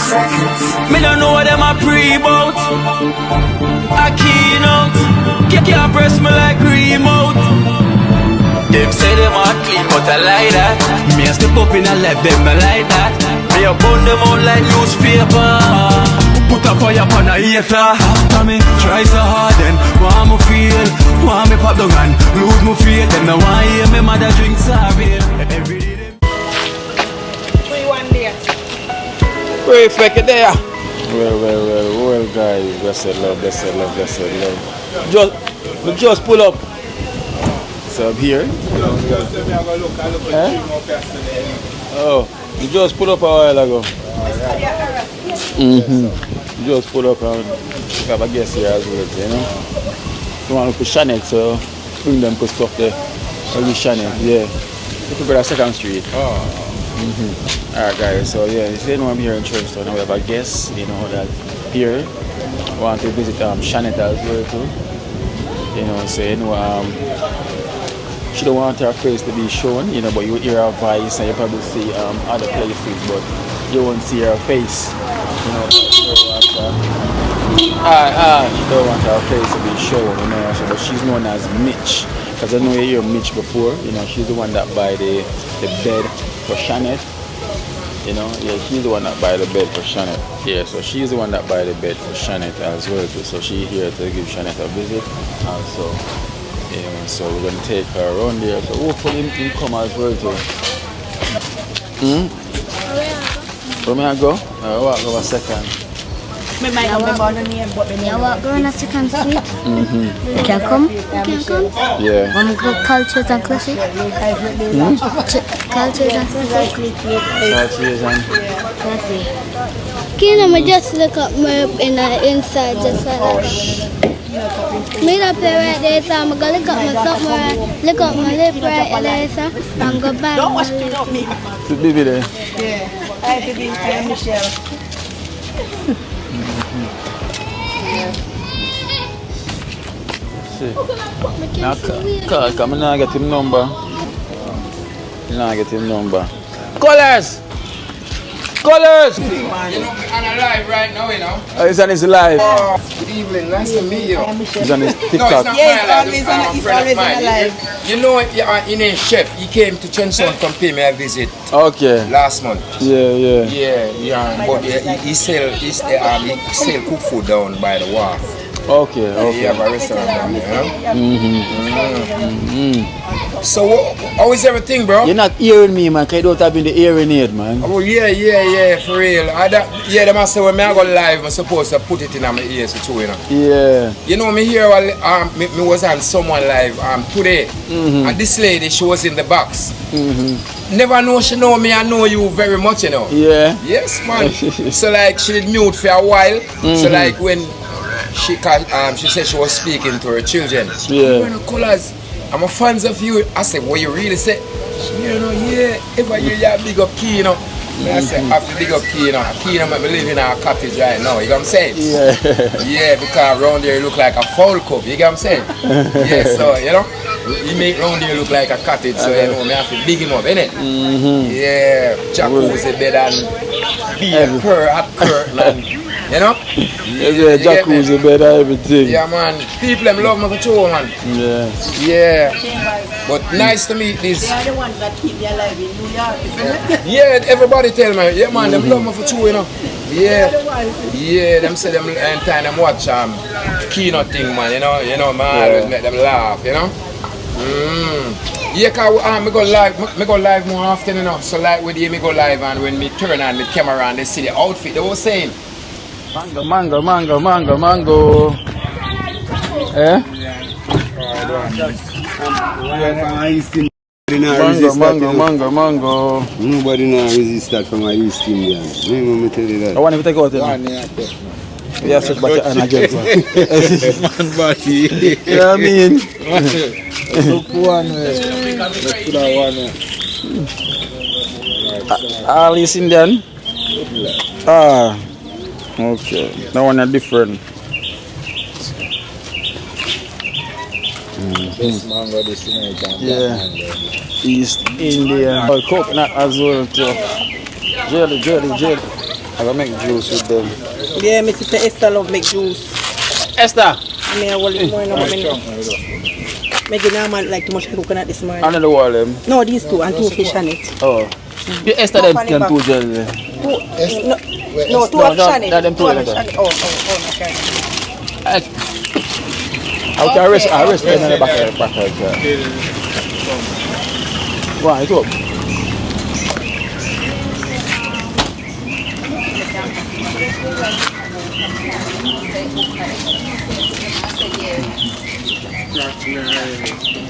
Me don't know what them a pre-bout. A keynote. Can't press me like remote. Them say them a clean, but I like that. Me a step up in a left, them I like that. Me a burn them out like newspaper. Put a fire upon a hater. After me try so hard, then want me feel, want me pop down and lose my faith. Them no want hear me mother drink sorry. Every day them 3-1 there. Wait, fake it there. Well, guys, blessed love. Just pull up. So I'm here. Oh, you just pull up a while ago. You just pull up and have a guest here as well, you know. You want to put Shanet, so bring them to stuff there. Maybe Shanet, yeah. You could go to 2nd Street. Alright guys, so yeah, you know I'm here in church, so now we have a guest, you know, that here want to visit Shanet as well too. You know, so you know, she don't want her face to be shown, you know, but you hear her voice and you probably see other places, but you won't see her face. You know, she don't want her face to be shown, you know, so, but she's known as Mitch. Because I know you hear Mitch before, you know, she's the one that buy the bed for Shanet. You know, yeah, she's the one that buy the bed for Shanet. Yeah, so she's the one that buy the bed for Shanet as well too. So she's here to give Shanet a visit. So, you know, so we're gonna take her around there. So hopefully him come as well too. Where may I go? I'll walk over 2nd. Me might not remember the name, but the name. Yeah, walk around 2nd Street. You can come? You can come? Yeah. Cultures and classic. Cultures and classic. Can I just look up my inside just like that? Me up there right there, so I'm gonna look up myself, look up my lip right there, so I'm gonna back. Don't watch it up me. The baby there. Yeah. I have to be Michelle. Now, come and I get him number. Now I get him number. Colors! Colors! You know, I'm alive right now, you know. He's on his live. Good evening, nice to meet you. He's on his No, it's TikTok. not Yes, my life, always it's on- a it's friend of always on mine. alive. You know, in a chef, he came to Chenson to pay me a visit Okay. last month. Yeah. Yeah, but he sell cook food down by the wharf. Okay. He have a restaurant down there, you know? So, how is everything, bro? You're not hearing me, man, because you don't have in the hearing aid, man. Oh, yeah, for real. They must say when I go live, I'm supposed to put it in my ears too, you know. Yeah. You know, me here, me was on someone live today, and this lady, she was in the box. Never know she know me, I know you very much, you know. Yeah. Yes, man. So, like, she did mute for a while. So, like, when she said she was speaking to her children. Yeah. You know, Colors, I'm a fans of you. I said, what you really say? You know, yeah, ever you big up Key, you know. I said, I have to big up Key, you know. Key, you know, me live in our cottage right now, you know what I'm saying? Yeah. Yeah, because around there you look like a foul cup, you know what I'm saying? Yeah, so, you know, you make around there look like a cottage, so, you know, me have to big him up, innit? Yeah, jacuzzi bed and beer, hot curtain, and, you know? Yeah, jacuzzi bed and everything. Yeah, man. People them love me for sure, man. Yeah. But nice to meet this. They are the ones that keep you alive in New York, isn't it? Yeah, everybody tell me. Yeah, man, them love me for sure, you know. Yeah, them say them anytime them watch keynote thing, man. You know, man, I always make them laugh, you know. Yeah, cause me go live more often, you know. So like with you, me go live, and when me turn on the camera and they see the outfit, they was saying. Mango. Eh? Mango. Nobody now resist that from my East Indian. Let me tell you that. I want to take out it. We have such bad and again. Man, body. You know what I mean? Look one way. Let's put that one way. All East Indian? Okay. That one is different. This mango, this Yeah. East Indian. Oh, coconut as well too. Jelly. I gonna make juice with them. Yeah, my sister Esther love make juice. Esther! Me a wally more now. Make it now man like too much coconut this morning. Another wall them. No, these two and two fish on it. Oh. The Esther them can two jelly. No, two of Shanet. That them two like Shanet. that. Oh, okay. I rest them in the back of the car. Go on, it's up.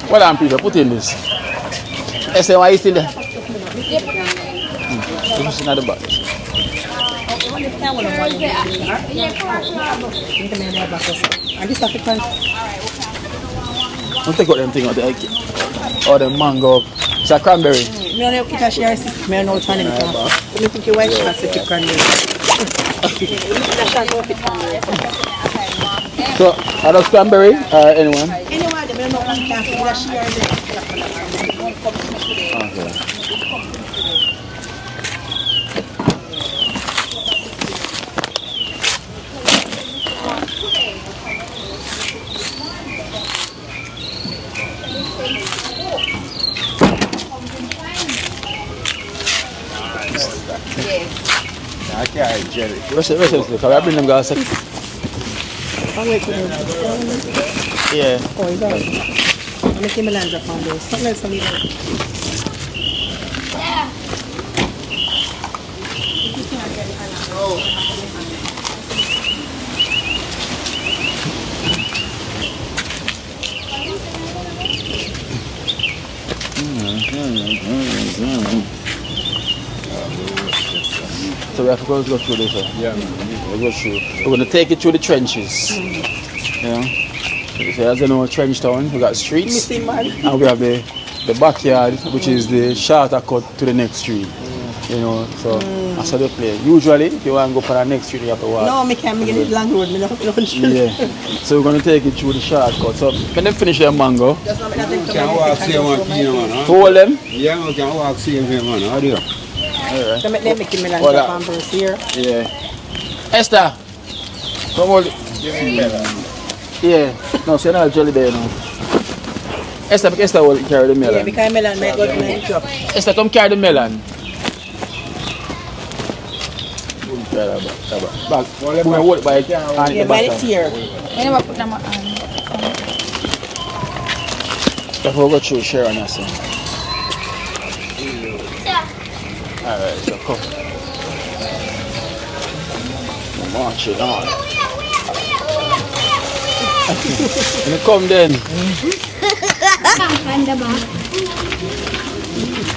Well done, Peter, put in this. Esther, why are you still there? This is not the box. And this African. I'll take out them thing out there. Oh, the mango. It's a cranberry. Me only keep a share system. Me no channel it. Me think you white chance to keep cranberry. So, are those cranberry or anyone? Anyone, me no one can feel a share there. Okay. I can't jelly. Rest of because I bring them guys. I'll wait for them. Yeah. Oh, is that right? I'm making my lands up on those. Something else on the other. So we have to go through this. Yeah. We'll go through. We're going to take it through the trenches. You know? So as you know, Trench Town, we got streets. Missing man. And we have the backyard, which is the shorter cut to the next street. You know, so that's how they play. Usually, if you want to go for the next street, you have to walk. No, I can't make it long road. Yeah. So we're going to take it through the shortcut. So when they finish their mango, Just not make it Can walk same one, man. hold them. Yeah, we can walk same man. How do you? Alright. to make them make me land Hold up on. on birds here. Yeah. Esther, come hold it. Yeah. No, so you're not jelly there now. Esther, because Esther will carry the melon. Yeah, because melon might go to my job. Esther, come carry the melon. Carry that back. Put it hold it by it. Yeah, by the tear. If we go through Sharon, I say. Alright, so come. March it on. When you come then. And the back.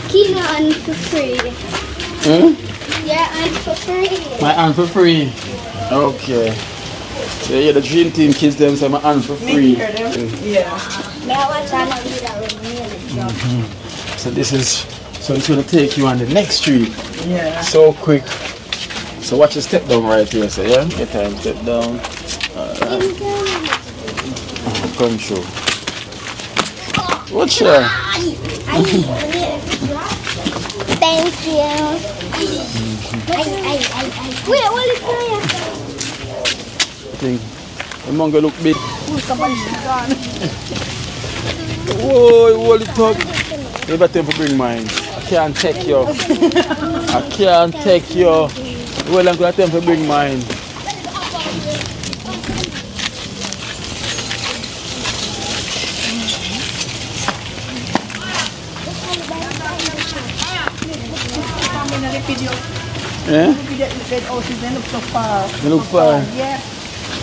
Kino and for free. Yeah, and for free. My aunt for free. Okay. So yeah, the dream team kids them say my aunt for free. Yeah. So this is, so it's gonna take you on the next street. Yeah. So quick. So watch the step down right here, so yeah? Get time, step down. Come through. Watch her. Thank you. Wait, what is that? Thing. The mango look big. Whoa, hold it up. You better bring mine. I can't take you. I can't take you. Well, I'm going to bring mine. Yeah? They look so far. They look far. Yeah.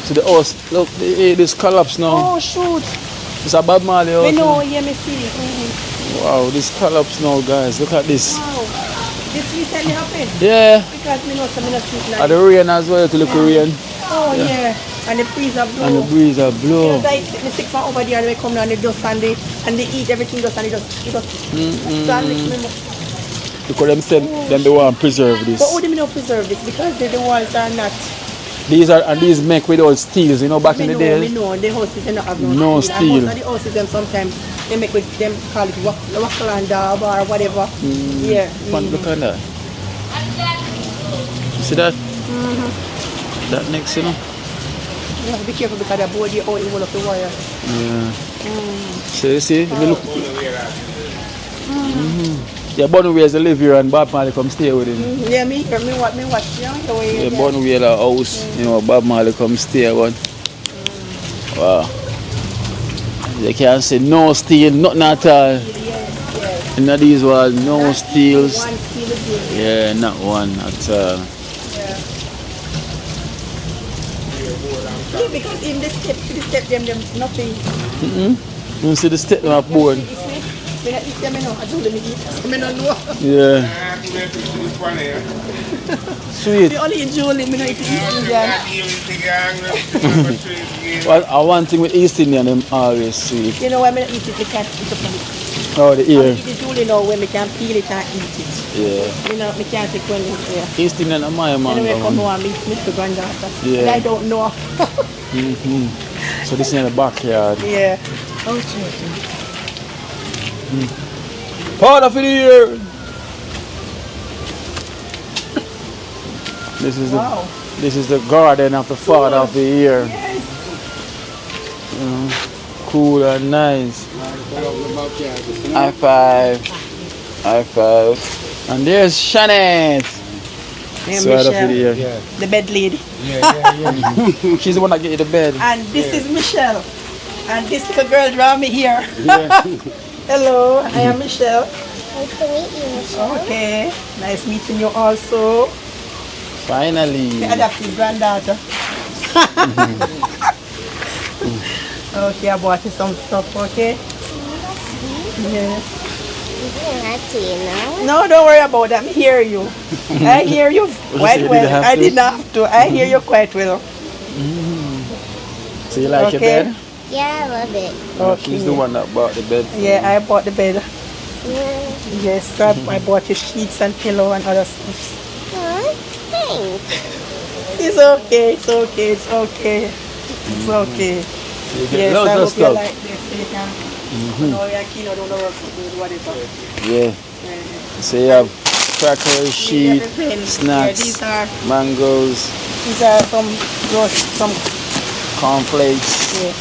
So the house, look, this collapse now. Oh, shoot. It's a Bob Marley house. Me know, yeah, me see it. Wow, this collapse now, guys. Look at this. Wow. This recently happened. Yeah. Because me know some of the street And the rain as well, to look rain. Oh, yeah. And the breeze are blow. And the breeze are blow. It's like the sick from over there, they come down, they dust and they eat everything dust and it just Because them said them they want to preserve this. But how do you know preserve this? Because the walls are not. These are, and these make with all steels, you know, back in the Me days. know, the houses they not have No steel. And most of the houses them sometimes they make with them call it wackland or whatever. Yeah. Look at that. See that? That next, you know. You have to be careful because the board here all the whole of the wire. Yeah. So you see, if you look. Yeah, Bonway the live here and Bob Marley come stay with him. Yeah, me watch, you know, the way. Yeah, Bonway the house, you know, Bob Marley come stay one. Wow. You can't say no steel, nothing at all. In these walls, no steels. One steel again. Yeah, not one at all. Yeah, because in the step, them nothing. You see the step on board. I don't know. Yeah. Sweet. The only in Julie, I eat Indian. Well, one thing with East Indian, them always sweet. You know why I eat it? I can't eat it. Oh, the ear. I eat it Julie now when I can peel it and eat it. Yeah. You know, I can't take when it's there. East Indian are my man. Anyway, come on, meet the granddaughter. Yeah. And I don't know. So this is in the backyard. Yeah. Part of the year. This is the garden of the father of the year. Yes. Cool and nice. High five. High five. And there's Shanet. Yeah, Side of Michelle, the year. the bed lady. She's the one that get you the bed. And this is Michelle. And this little girl draw me here. Yeah. Hello, I am Michelle. Nice to meet you, Michelle. Okay, nice meeting you also. Finally. The adopted granddaughter. Okay, I bought you some stuff, okay? Yes. You're not to, you know? No, don't worry about that. I hear you. I hear you quite well. I didn't have to. I hear you quite well. So you like your bed? Yeah, I love it. Okay. She's the one that bought the bed. Yeah, I bought the bed. Yeah. Yes, I bought you sheets and pillow and other stuff. Aw, thanks. It's okay, it's okay, it's okay. It's okay. You get Yes, loads I of hope you stuff. like this. So you can know your kid, don't know whatever. Yeah. So you have crackers, sheet, Everything. snacks, Yeah, mangoes, these are some cornflakes. yeah.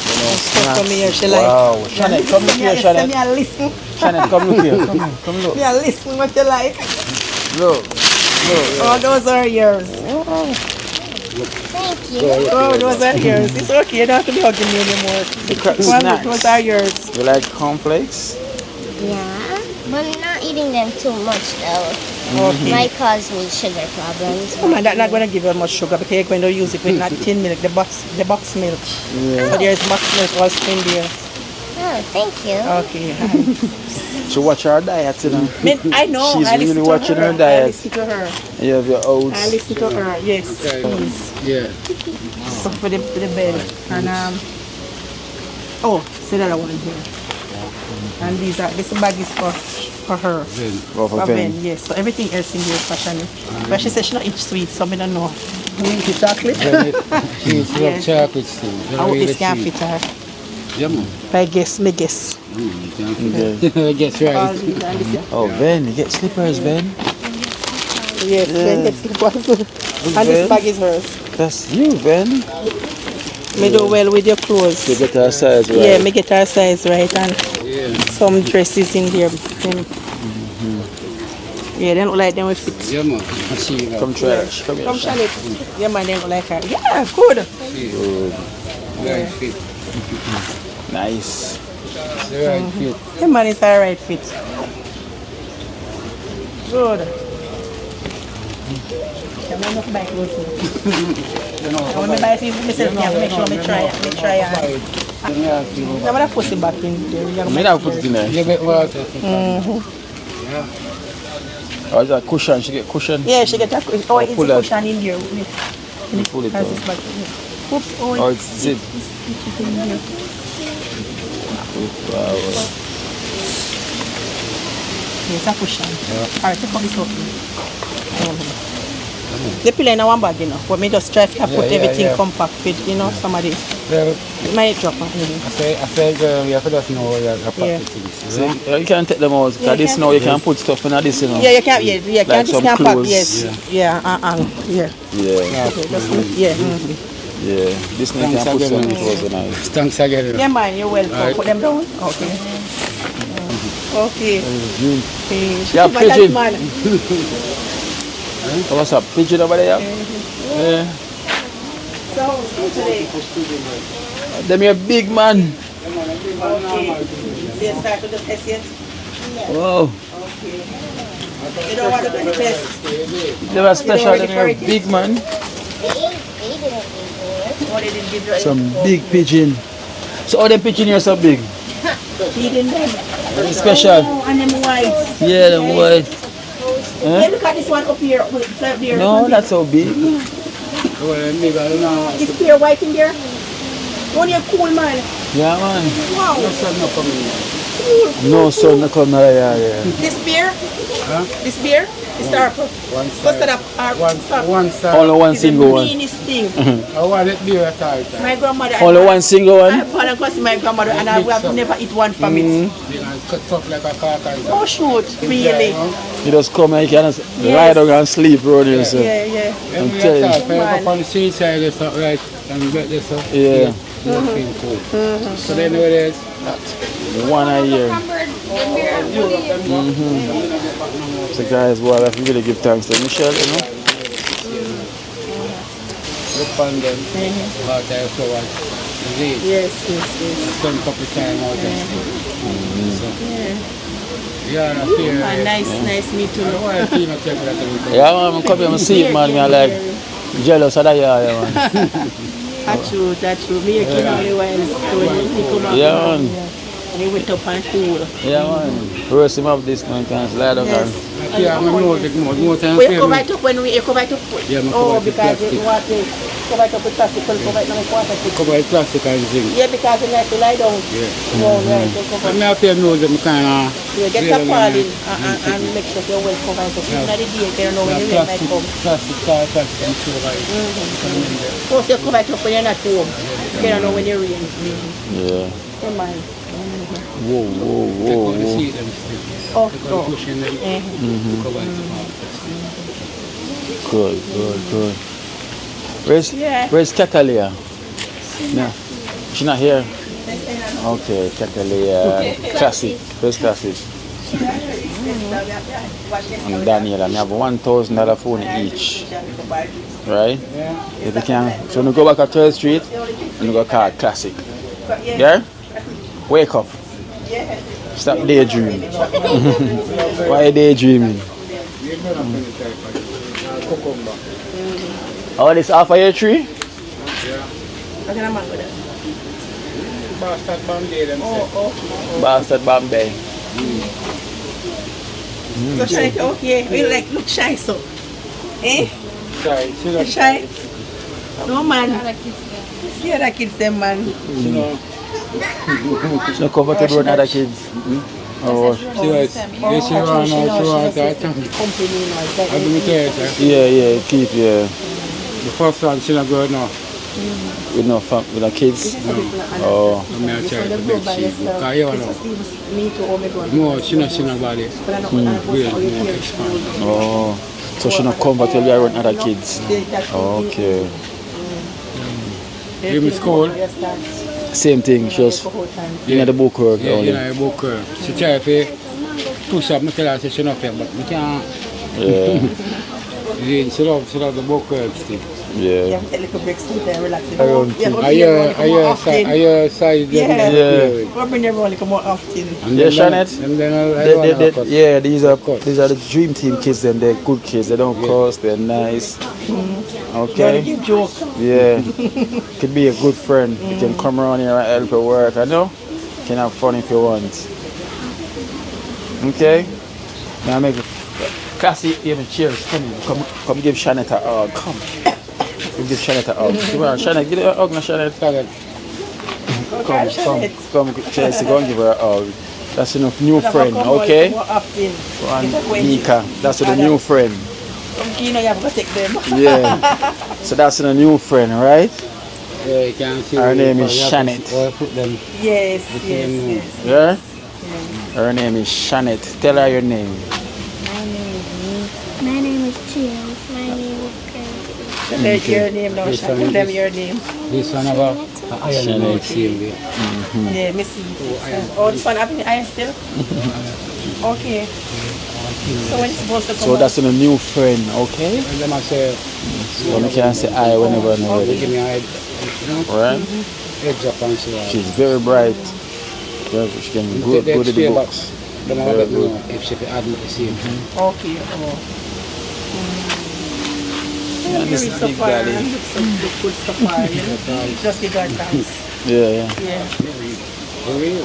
You know, Stuff snacks. from here, she like. Wow. Shanet, come look here, Me Shanet. a listen. Shanet, come look here. Come look. Me a listen what you like. Look. Oh, those are yours. Thank you. Oh, those are yours. It's okay, you don't have to be hugging me anymore. The crack Well, snacks. those are yours. You like cornflakes? Yeah, but I'm not eating them too much though. Okay. Might cause me sugar problems. Oh man, that's not going to give you much sugar because you're going to use it with not tin milk, the box milk. Yeah. So there's box milk also in there. Oh, thank you. Okay. So watch her diet, you know. I know. She's I listen really to watching her I diet. listen to her. You have your I oats. listen to her. Yes. Please. Yeah. So for the bed. And oh, see that one here. And this bag is for her. Go for For Ben. Ben, yes. So everything else in here is for Shanet. But she said she not eat sweet, so I don't know. You eat the chocolate? She's Yes. chocolate still. I hope this can fit her. Yeah, man. I guess. Okay. I guess All right. these and this. Oh, Ben, you get slippers, Ben. Yes, Ben gets slippers. And this bag is hers. That's you, Ben. Me do well with your clothes. You get her size right. Yeah, me get her size right and some dresses in there. Yeah, they look like them will fit. Yeah, man. I see that. Come try it. Come Come here. Shanet. Yeah, man, they look like her. Yeah, good. Right fit. Nice. It's the right fit. Yeah, man, it's her right fit. Good. I'm not buy clothes now. I want to buy it for myself. Yeah, make sure I try it. I'm going to put it back in there. I mean, I'll put it in there. You get water. Oh, is that cushion? She get cushion? Yeah, she get a cushion. Oh, it's a pull it. cushion in there. Pull it Has out. this back. Oops, oh, Oh, it's zip. it's in here. Wow. Yes, a cushion. Alright, take out this up. The pillar in one bag, you know. But me just try to put everything compact with, you know, some of this. Well, My drop. I say girl, you have to just know your packet things. So you can take them out. Because this now you can put stuff in this, you know. Yeah, you can. Yeah, Like can just some can pack. clothes. Yes. Yeah. Yeah. Okay, yeah. Yeah. This now you can put some clothes in it. Thanks again. Yeah, man. You're welcome. Alright. Put them down. Okay. Okay. Yeah, pigeon. Man. What's up? Pigeon over there? Yeah. So, today. Them here big man. Okay. They start with the test yet? Wow. Okay. You don't want to do the test? They were special, them here big man. What they didn't give you? Some big pigeon. So all them pigeon here so big? Feeding them. Special. Oh, and them white. Yeah, them white. Yeah, look at this one up here. There. No, not so big. Is pure white in there? Only a cool man. Yeah, man. Wow. No sun, no come now, yeah. This beer? Huh? This beer? Is purple. One What's that? One side. Only one It's the single one. meanest thing. I want it beer at all. My grandmother. Only one single I one? have fallen across my grandmother and I have never eat one from it. You can cut up like a carton. Oh shoot, really? You just come and you can just lie down and sleep, bro. Yeah. I'm telling you. telling you. Up on the seaside, it's not right. And get this up. Yeah. Feel cool. So they know it is. One a year. So guys, well, I have to really give thanks to Michelle, you know. Look on them. About their flowers. Yes. Spend a couple of time out there. Yeah, that's here. Nice meet you. Why do you not take that to me? Yeah, man, I come here and see it, man. I'm like jealous of that, yeah, man. That's true. Me, I came only while he come out. Yeah, man. And he went up and cool. Yeah, man. Roast him up this man, can slide down. Yes. Yeah, I'm more time. But you come right up when you come right up. Yeah, I'm Oh, covered with because plastic. you want to come right up with plastic, come right now with water. Cover with plastic and zinc. Yeah, because you like to lie down. Yeah. No, right. You cover. I'm not here know them kind of. You get a fall in and make sure you're well covered. So in the day, you don't know when the rain might come. Plastic, and so right. So you come right up when you're not home. You don't know when the rain. Yeah. Come on. Whoa. The seat and still. Oh, Pushing them. Cover it. Good. Where's Kakalia? No. She's not here? Okay, Kakalia. Classic. Where's Classic? And Daniel, and I have $1,000 phone each. Right? If you can, so we go back at 12th Street and we go call Classic. Yeah? Wake up. Stop daydreaming. Why are you daydreaming? Oh, this half of your tree? Bastard Bombay themselves. Bastard Bombay. So shy, okay. We like look shy so. Eh? Sorry, Shy? No man. See other kids them man. She's not comfortable with other kids. Oh, she want that. I'm going to tell you, sir. yeah, keep, yeah. The first one, she's not good now. With no kids? Oh. I'm going to tell you, because you know. No, she's not body. Really, more expand. Oh. So she's not comfortable around other kids? Okay. Give me school. Same thing, just in the book work Yeah, only. in the book work. She try to push up, I tell her she's not here, but I can't. Yeah. She love the book work still. Yeah. Around I hear size We'll bring everyone like more often. Yeah, Shanet. And then These are the dream team kids and they're good kids. They don't cost, they're nice. Okay. Joke. Yeah. Could be a good friend. You can come around here and help her work. I know. You can have fun if you want. Okay. Now make it classy even cheers. Come give Shanet a hug. Come give Shanet a hug. Come on, Shanet, give her a hug now, Shanet. Come, Chelsea, go and give her a hug. That's enough new friend, okay? And Nika, that's the new friend. You know you have to protect them. Yeah. So that's a new friend, right? Yeah, you can see. Her name is Shanet. Put them. Yes, yes, yes. Yeah? Her name is Shanet. Tell her your name. My name is James. My name is Cranberry. Your name now, Shanet. Tell them your name. This one about iron now same. Yeah, Missy. Oh, this one having iron still? Okay. So when it's supposed to come So that's a new friend, okay? And then I say, So you can say I whenever I'm give ready. me a head. Right? Heads up and say. She's very bright. Yeah, she can go to the books. Then I'll let you know if she can add me the same. Okay. Oh. Yeah, this is big daddy. Look good so far, you know. Just give God thanks. Yeah. Yeah. Real.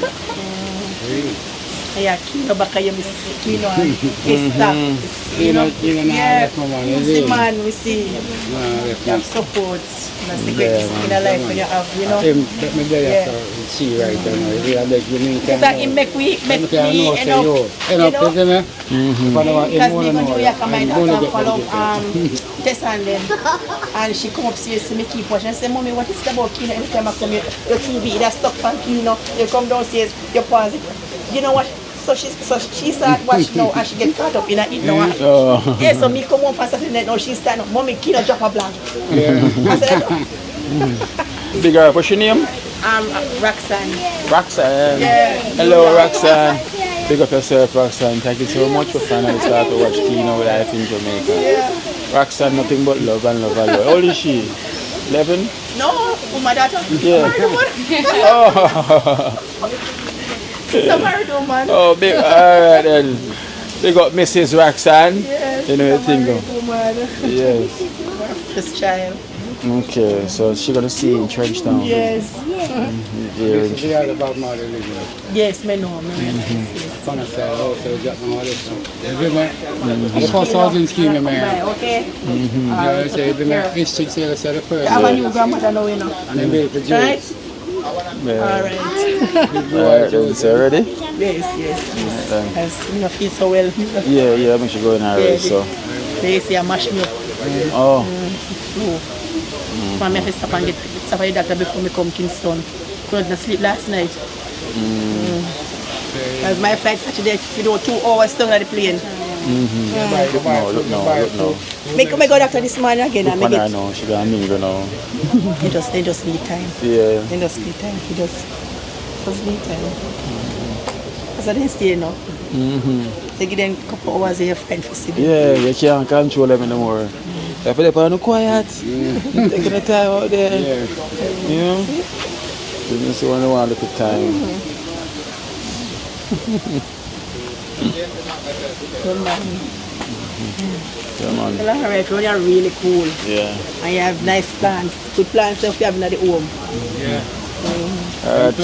Yeah, Kino ba kayo, Miss Kino? Esther. You know? Yeah. See, man, we see. You have support. That's the greatest in a life when you have, you know. Let me tell you see right now. That it make me, you know. Because me when you come my daughter follow Tessa and them, and she come upstairs to me keep watching. I say, Mommy, what is it about Kino? Every time I come here, your TV that's stuck on Kino. You come downstairs, you pause it. You know what? So she start watching now and she get caught up in it now. Yeah, so me come home for Saturday night now she stand up. Mommy, Kino drop a blank. I said, Big girl, what's your name? Roxanne. Roxanne. Yeah. Hello, Roxanne. Big up yourself, Roxanne. Thank you so much for finally starting to watch Kino Life in Jamaica. Yeah. Roxanne, nothing but love and love and love. How old is she? 11? No, my daughter. Yeah. Oh. Married woman. Oh, big. Alright then. They got Mrs. Roxanne. Yes. You know the thing. Woman. Yes. This child. Okay, so she's gonna see in Trenchtown. Yes. Yeah, about my religion. Yes, me know. Fun of that, also got all this. The first housing scheme, man. Okay. Yeah, say the history sale said the first. I have a new grandmother now, you know. And then built the Right? jewels. Alright. Alright, then, so ready? Yes. As you know, feel so well. Yeah, I'm actually going alright, so. They say I mash me up. Oh. I have to stop and get stuff for the doctor before I come to Kingston. Couldn't sleep last night. As my flight Saturday, you know, 2 hours down at the plane. Look now. Make me go doctor this morning again and make it. No, she got me, you know. They just need time. Yeah. They just need time. He just need time. Because I didn't stay now. They give them a couple hours of your friend for sleep. Yeah, you can't control them anymore. If they're on quiet, taking the time out there. You know? You just want to look at time. Good man. Come on. Well, alright, when you're really cool. Yeah. And you have nice plants. Good plants if you have at the home. Yeah. Alright,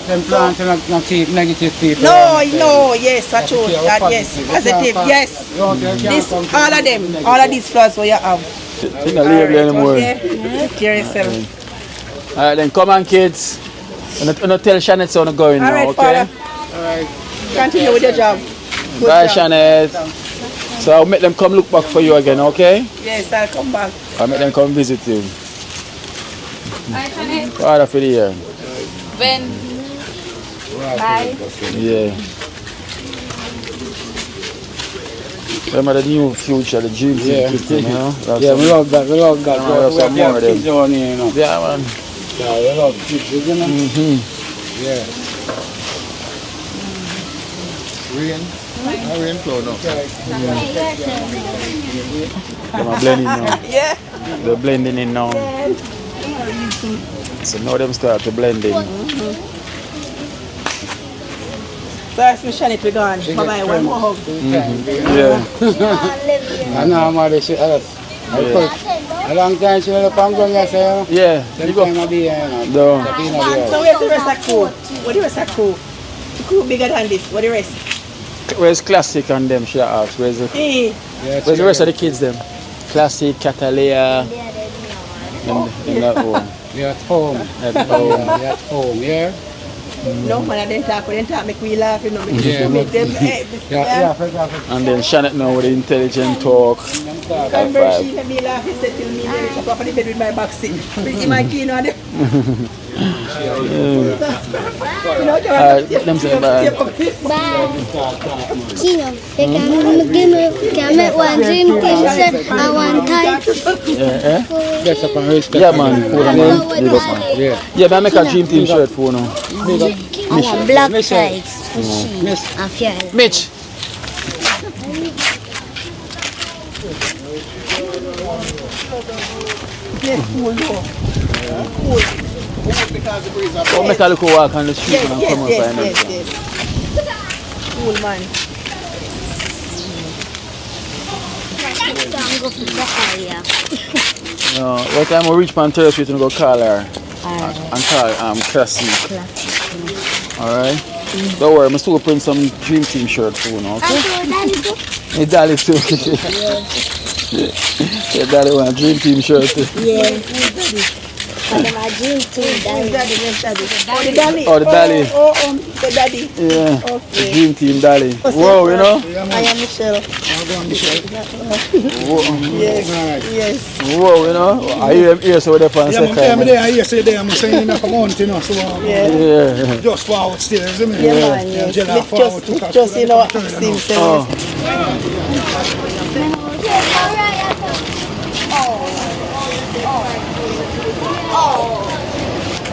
Them plants are not keep negative people. No, yes, I told that, yes. Positive, yes. This, all of them, all of these flowers what you have. You're not leaving anymore. Okay, take care of yourself. Alright, then come on, kids. I'm not tell Shanet so I'm going now, Alright, okay? Father. Continue with your job. Good Bye, job. Shanet. So I'll make them come look back for you again, okay? Yes, I'll come back. I'll make them come visit you. Bye, Shanet. Father for the year. Ben. Bye. Yeah. Remember the new future, the dreams, Yeah. you know? Yeah, we love that. Some more of them. Down here, you know. Yeah, man. Yeah, we love kids, you know. Yeah. Rain? Rain flow now. Hey, They're blending now. Yeah. They're blending in now. So now them start to blend in. So I asked me Shanet we gone. Bye-bye, one more hug. Yeah. I know how much she has. A long time she was up and going, I say, Yeah. you You go. go. Be here, you No. know. So where's the rest of the crew? What the rest of the crew? The crew bigger than this. What the rest? Where's Classic and them? Should I ask? Where's the rest of the kids them? Classic, Catalea, and that one. You're at home. At home. You're at home, yeah. No, man, I didn't talk make we laugh, you know. Yeah, Make them, And then Shanet now with the intelligent talk. Cranberry, she made me laugh. He said, till me, I up on the bed with my back seat. With my key on it. Them say bye. Bye. Kino, can make one dream t-shirt and one tie. That's up on respect. Yeah, man. Yeah, but I make a dream team shirt for now. I want black tights for she and fair. Mitch. Oh, make a look walk on the street and come up by now. Cool, man. What time we reach Pantera Street and go call her? And call Classy. Alright? Don't worry, I'm still print some Dream Team shirt for you now, okay? Hey, Daddy too. Yeah, Daddy want a Dream Team shirt too. Yeah. My dream team, daddy. Oh, the Daddy. The daddy. Yeah. Okay. The Dream Team Daddy. Whoa, you know? I am Michelle. Yes. Whoa, you know? Are you here so they're on second? Yeah, I'm here, so I'm saying enough amount, you know, so Yeah. just forward still, isn't it? Yeah, man, yes. Just, you know, seems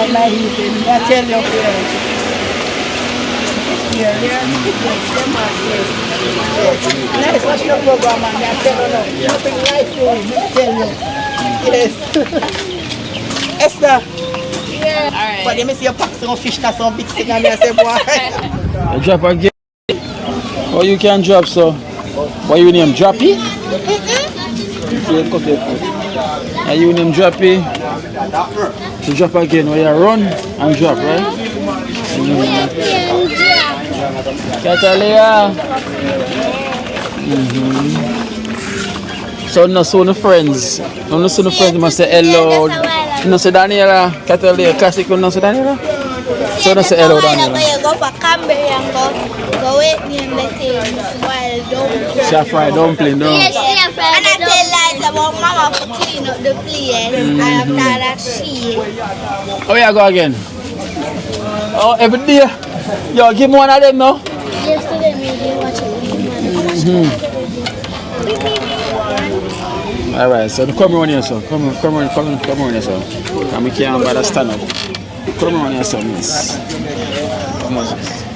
I tell you, nice watching the program, man. I tell you, nothing like you. I tell you. Yes. Esther. Yeah. Alright. But let me see you pack some fish, not some big thing, and I say, boy. You drop again? Oh, you can drop, so. What you name? Droppy? Cut your foot. Are you name Droppy? To drop again, where you run and drop, right? Catalia. So no soon friends. No soon friends must say hello. No say Daniela. Catalia classic no say Daniela. So no say hello Daniela. Go for Cranberry and go wait me and let him while dumpling. She fried dumpling, no? Yes, she fried. And I tell lies about mama for clean up the place. I have thought that she. Oh yeah, go again. Oh, every day. Yo, give me one of them now. Yesterday we did watch it. Alright, so come on here, son. Come on here, son. And we can't bother stand up. Come on here, son, miss. Come on,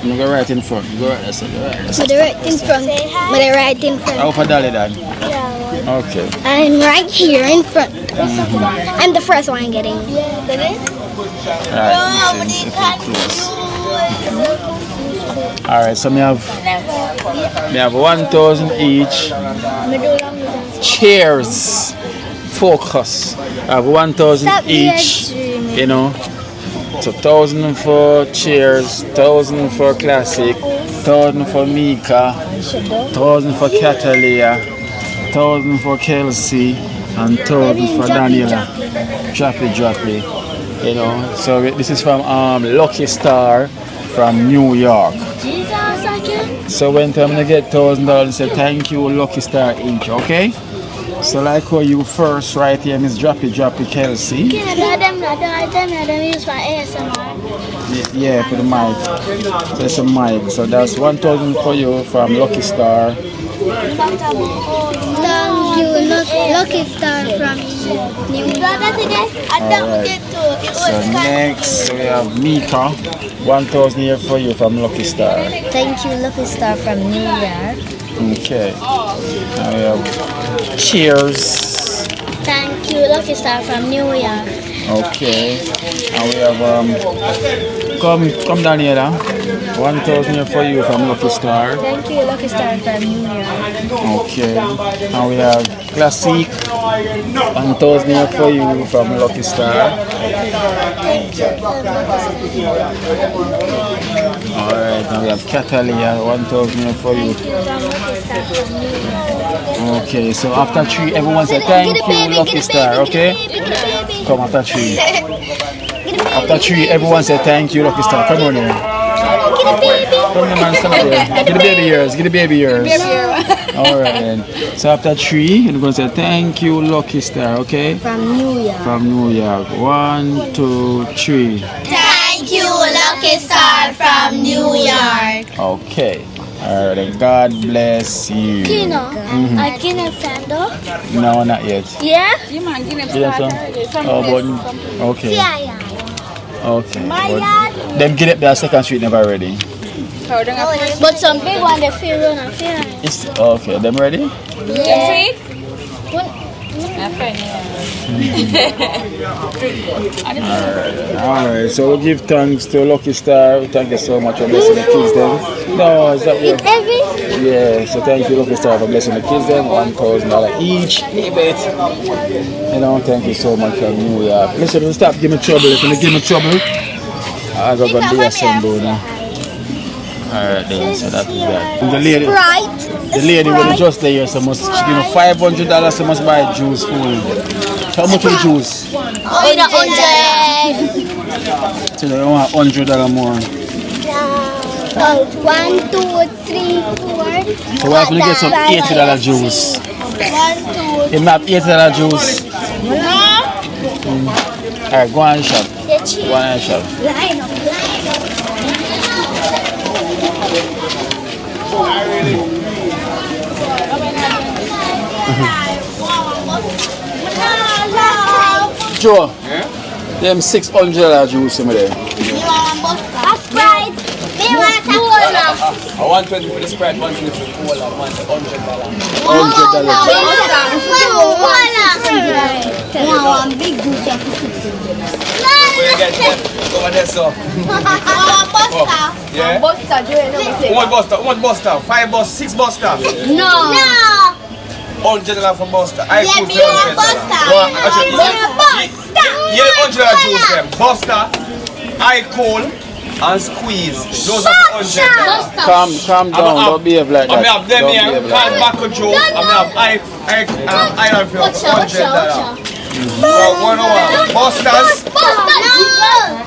you go right in front. You go right there, son. With the right in front. With the right in front. How for Dolly, Dad? Okay. I'm right here in front. I'm the first one getting. Alright, so we have 1,000 each. Cheers. Focus. I have 1,000 each. You know. So 1,000 for Cheers, 1,000 for Classic, 1,000 for Mika, 1,000 for Catalia, 1,000 for Kelsey, and 1,000 for Daniela. Droppy. You know. So this is from Lucky Star from New York. So when time to get $1,000, say thank you Lucky Star Inc. Okay? So like how you first right here, Miss Droppy Kelsey. Use for ASMR. Yeah, for the mic. So it's a mic. So that's 1,000 for you from Lucky Star. Thank you, Lucky Star from New York. Alright. So next we have Mika. 1,000 here for you from Lucky Star. Thank you, Lucky Star from New York. Okay. Now we have Cheers. Thank you, Lucky Star from New York. Okay. And we have come Daniela. 1,000 here for you from Lucky Star. Thank you, Lucky Star from New York. Okay. And we have Classic. 1,000 here for you from Lucky Star. Thank you, Lucky Star. Alright, now we have Catalia, 1,000 here for you. Okay, so after 3, everyone say thank you, Lucky Star, okay? Come after 3. After 3, everyone say thank you, Lucky Star. Come on here. Get a baby. Come on, man, stand up here. Get the baby yours. Get the baby yours. Alright then. So after 3, you're going to say thank you, Lucky Star, okay? From New York. From New York. 1, 2, 3. Thank you, Lucky Star from New York. Okay. Alright then. God bless you. Kino, I can stand up. No, not yet. Yeah? You man, give him Yeah, some. oh, but, okay. Yeah. Okay. My But yard. them get up there, Second Street never ready. But some big one, they feel run and feel. It's okay. Them ready? Yeah. Alright, so we give thanks to Lucky Star. Thank you so much for blessing the kids then. No, is that Eat heavy? Yeah, so thank you Lucky Star for blessing the kids then. $1,000 each. Leave it. You know, thank you so much from New York. Listen, don't stop giving me trouble. If you give me trouble, I go do a symbol now. Alright then, so that is that. And the lady was just there, so must give me $500, so must buy juice food. How much is juice? $100. So you want $100 more. 1, 2, 3, 4. So we're going to get some $80 juice. 1, 2. If not $80 juice. Alright, go on and shop. Go on and shop. Line up. Joe, them $600 juice in there. That's right. Me want a cola. I want 20 for the Sprite, 120 for the cola, $100. One big juice. Where you get that? Over there, so. Yeah? One Buster. 5 Buster, 6 Buster. No. $100 for Buster. I Yeah, cool me for want Buster. Yeah, $100 juice them. Buster, I cool, and squeeze. Those are $100. Calm down, don't behave like that. I have them here, called Baco juice. I have iron for $100. So, what do you want? Busters?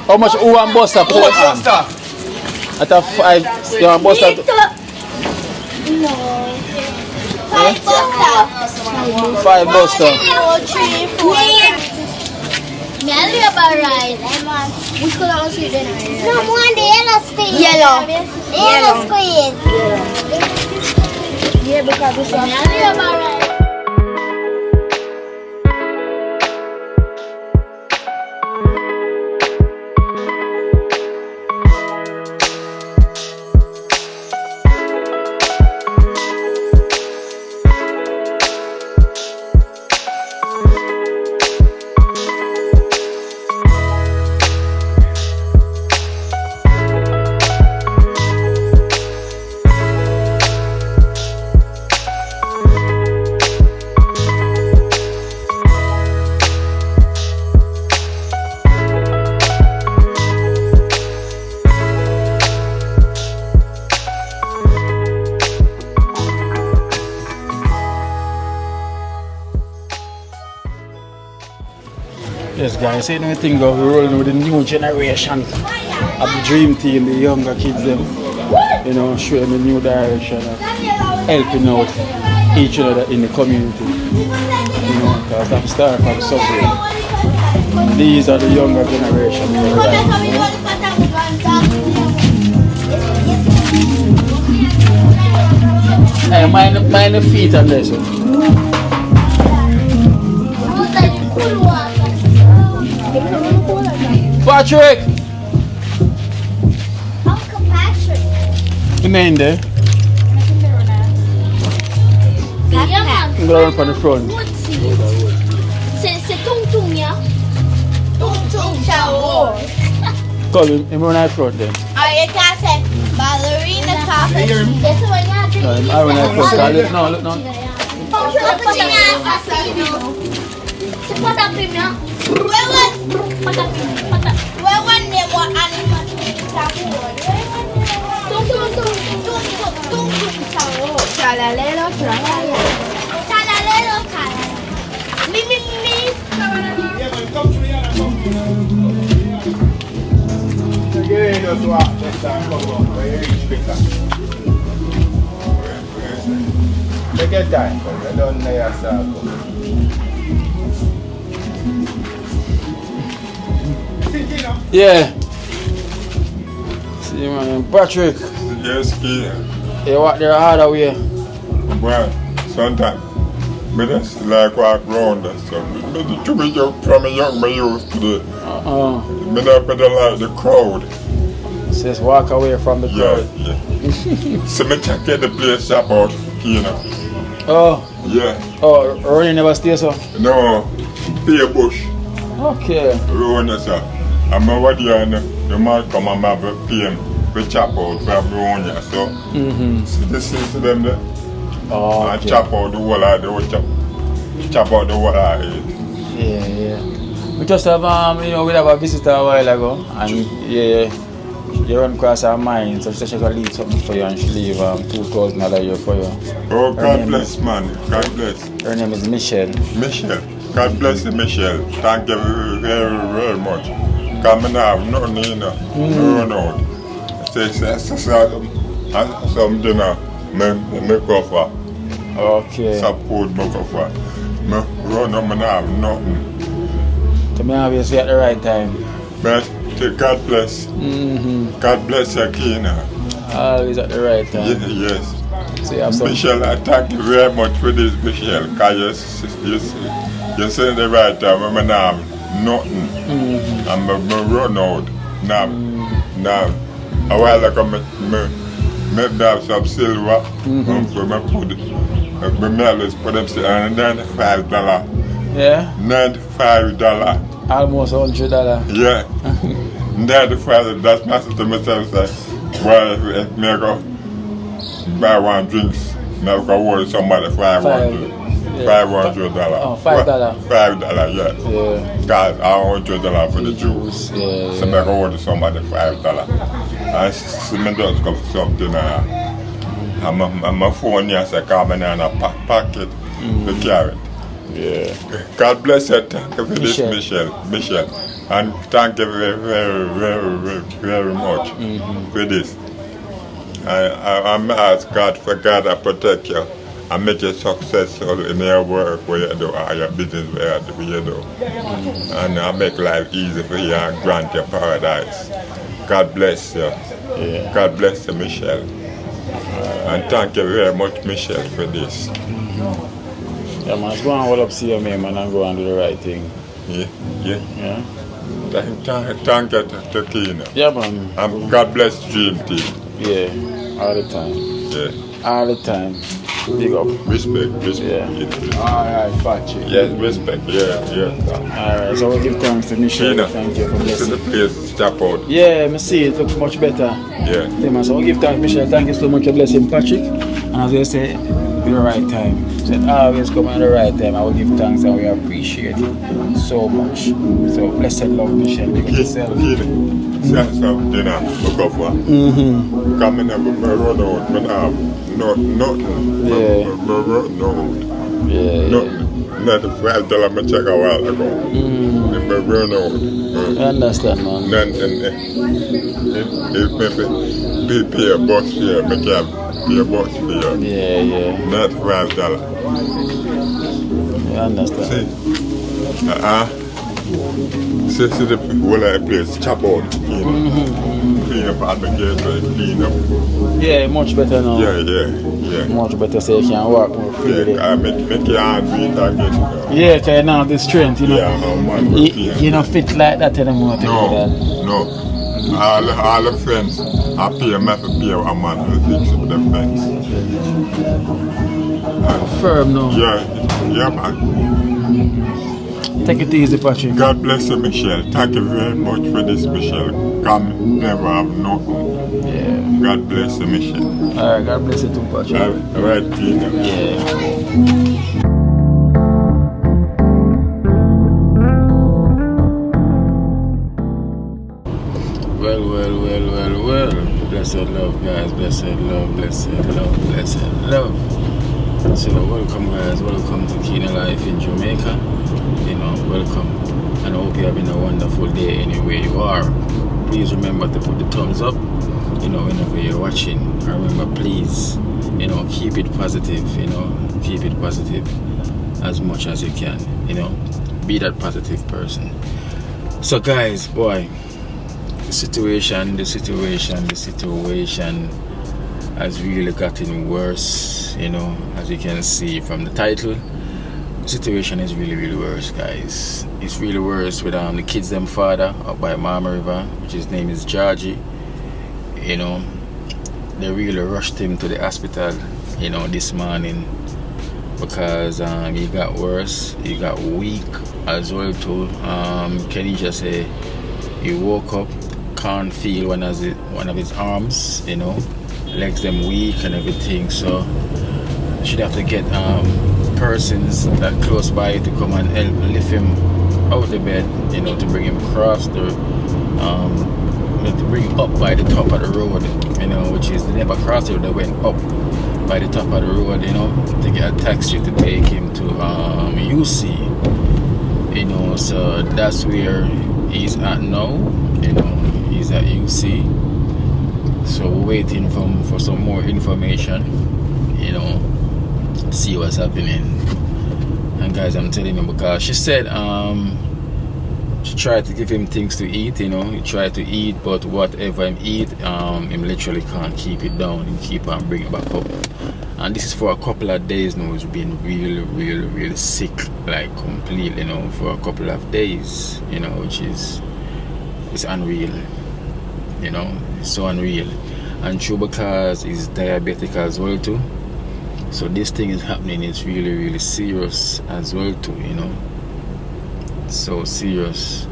How much who want Buster? Put Who it wants on. Buster? I thought 5. You want Buster? No. 5 Buster. 2, 3, 4. Me a little ride. Which color was it then? No, one the yellow squeeze. Yellow squeeze. Yeah, because this one. Me a little ride. Yes, guys, see anything go, we're rolling with the new generation of the dream team, the younger kids, them, you know, showing them a new direction of helping out each other in the community, you know, because that's the start from suffering. These are the younger generation. Hey, mind the feet on this one. Patrick! Uncle Patrick. The name there? I'm going to run from the front. C'est Tung Tung, yeah? Tung Tung Chao. Come in, I'm running front then. Oh, you can say ballerina coffee. That's what you have to do. I'm running front. No, look, no. C'est pas ta première. Where one name what animal? Tung Tung Tung Tung Chao. Chalalelo, chalalelo. Chalalelo, chalalelo. Me. just walk just and come up when you reach quicker. Take your time, because you don't know yourself. Yeah. See, man, Patrick. Yes, yeah. You walk there harder way. Well, sometimes, but that's like walk round and stuff. But to be young, from a young man used to the, but I like the crowd. Says walk away from the crowd. Yeah. So me check the place about, you know. Oh. Yeah. Oh, Ronnie never stay so? No, Pay Bush. Okay. Round yourself. I'm over there and the man come and have a PM. We chop out from round here, so this is to them there. Oh, and chop out the whole of the chop out the whole of it. Yeah. We just have we have a visitor a while ago, and you run across our mind, so she said she could leave something for you, and she leave $2,000 for you. Oh, God bless, man. God bless. Her name is Michelle. Michelle. God bless you, Michelle. Thank you very, very much. Come now, no, no. Say, some dinner, me cover. Okay. Support me cover. Me run up and have nothing. To me, obviously at the right time. But God bless. God bless you, Kina. Always at the right time. Yes. So you have some... Michelle, I thank you very much for this, Michelle. Because you say the right time, I have nothing. And I run out. Now. A while ago, I have some silver. I put it. I put them $95. Yeah? $95. Almost $100. Yeah. $95. That's my sister myself. Well, if me go buy one drinks, I go order somebody $500. $500. Oh, $5. $5, yeah. Because I want $100 for the juice. Yeah. So I go order somebody $5. And me just go for something. And my phone here, so I come in and I pack it to carry it. Yeah. God bless you. Thank you for this, Michelle. And thank you very, very, very, very, very much for this. I'm ask God for God to protect you and make you successful in your work where you do, or your business where you do. And I make life easy for you and grant you paradise. God bless you. Yeah. God bless you, Michelle. And thank you very much, Michelle, for this. Yeah, man, let's go and hold up see you, man, and go and do the right thing. Yeah. Yeah? Thank you to Kina. Yeah, man. And God bless Dream Team. Yeah, all the time. Yeah. All the time. Big up. Respect. Yeah. Alright, Patrick. Yes, respect. Yeah. Alright, so we'll give thanks to Michelle. Thank you for blessing. The place step out. Yeah, I see it looks much better. Yeah. So we'll give thanks, Michelle. Thank you so much for blessing Patrick. And as I say, at the right time. Said always come at the right time. I will give thanks and we appreciate it so much. So blessed love, Michelle. Look at yourself. Send some dinner to go for. Come in and run out. Nothing. Yeah. Run out. Yeah. Not the $5 I check a while ago. Run out. I understand, man. Then if maybe pay a bus fare, I can pay a bus fare. Yeah. Not $5. I understand. See the whole of the place, chop out, clean up at the gate, clean up. Yeah, much better now. Yeah. Much better so you can walk more freely. Yeah, make your hand beat again. Yeah, because now the strength, you know. Yeah, man. You don't fit like that anymore. No. All the friends, I pay a man to fix up the fence. Firm now. Yeah, man. Take it easy, Patrick. God bless you, Michelle. Thank you very much for this, Michelle. Come, never have nothing. Yeah. God bless you, Michelle. Alright, God bless you too, Patrick. All right, Tina. Yeah. Well. Blessed love, guys. Blessed love. So welcome, guys. Welcome to Kina Life in Jamaica. Welcome. And I hope you're having a wonderful day anywhere you are. please remember to put the thumbs up, you know, whenever you're watching. And remember, please, you know, keep it positive, you know, keep it positive as much as you can, you know, be that positive person. So guys, boy, the situation has really gotten worse, you know, as you can see from the title. The situation is really worse, guys. It's really worse with the kids' them father up by Mama River, which his name is Georgie. You know, they really rushed him to the hospital, you know, this morning, because he got worse, he got weak as well too. Kenny just say he woke up, can't feel one of his arms, you know, legs them weak and everything. So should have to get persons that close by to come and help lift him out the bed, you know, to bring him across the to bring him up by the top of the road, you know, which is they never crossed it, they went up by the top of the road, you know, to get a taxi to take him to UC, you know. So that's where he's at now, you know, he's at UC. So we're waiting for some more information, you know, see what's happening. And guys, I'm telling you, because she said she tried to give him things to eat, you know, he tried to eat, but whatever him eat, him literally can't keep it down, he keep on bringing it back up. And this is for a couple of days now. He's been really sick, like completely, you know, for a couple of days, you know, which is, it's unreal, you know, it's so unreal. And true, because he's diabetic as well too. So this thing is happening, it's really serious as well too, you know. So serious.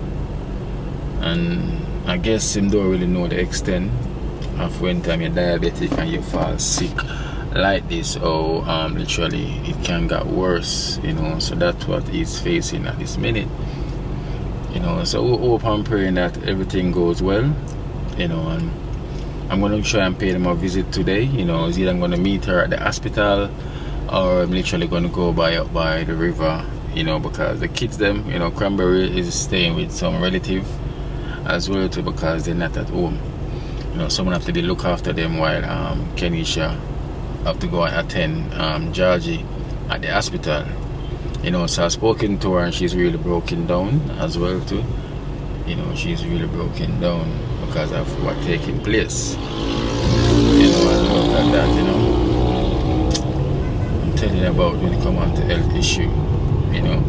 And I guess him don't really know the extent of when time you're diabetic and you fall sick like this, or literally it can get worse, you know. So that's what he's facing at this minute, you know. So we hope and praying that everything goes well, you know. And I'm going to try and pay them a visit today, you know. Either I'm going to meet her at the hospital, or I'm literally going to go up by the river, you know, because the kids them, you know, Cranberry is staying with some relative as well too, because they're not at home, you know. Someone have to be look after them while Kenisha have to go and attend Georgie at the hospital, you know. So I've spoken to her and she's really broken down as well too, you know. She's really broken down because of what taking place, you know. And look at that, you know. I'm telling you about when it come on to health issue, you know.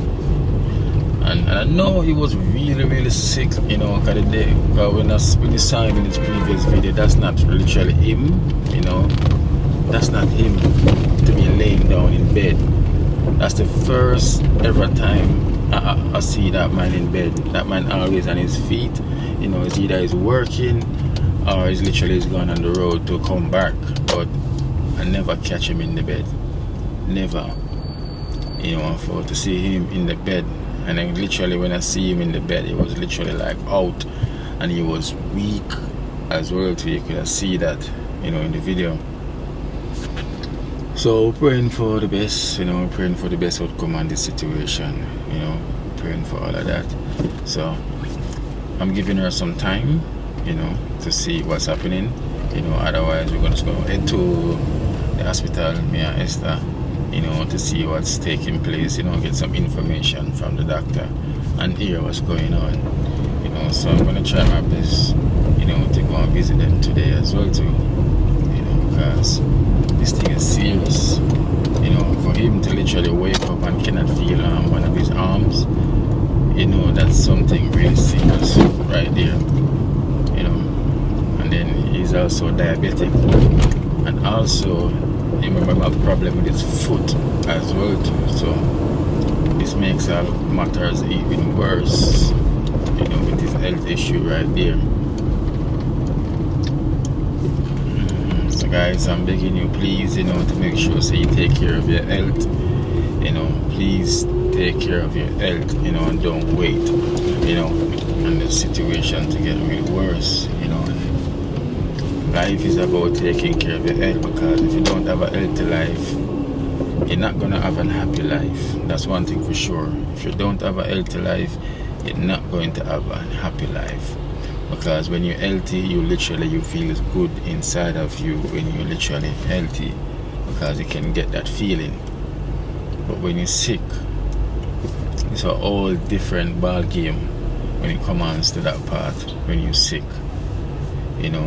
And I know he was really sick, you know, because when you saw him in his previous video, that's not literally him, you know. That's not him to be laying down in bed. That's the first ever time I see that man in bed. That man always on his feet, you know. It's either he's working or he's literally gone on the road to come back, but I never catch him in the bed, never, you know. For to see him in the bed, and then literally when I see him in the bed, he was literally like out, and he was weak as well too. You could see that, you know, in the video. So praying for the best, you know, praying for the best outcome on this situation, you know, praying for all of that. So I'm giving her some time, you know, to see what's happening, you know. Otherwise we're just going to head to the hospital, me and Esther, you know, to see what's taking place, you know, get some information from the doctor and hear what's going on, you know. So I'm going to try my best, you know, to go and visit them today as well too, you know, because this thing is serious, you know. For him to literally wake up and cannot feel one of his arms, you know, that's something really serious right there, you know. And then he's also diabetic, and also he might have a problem with his foot as well too. So this makes all matters even worse, you know, with his health issue right there. So guys, I'm begging you, please, you know, to make sure so you take care of your health, you know. Please take care of your health, you know, and don't wait, you know, and the situation to get really worse, you know. Life is about taking care of your health, because if you don't have a healthy life, you're not gonna have a happy life. That's one thing for sure. If you don't have a healthy life, you're not going to have a happy life. Because when you're healthy, you feel good inside of you when you're literally healthy, because you can get that feeling. But when you're sick, it's a whole different ball game when it comes to that part when you're sick.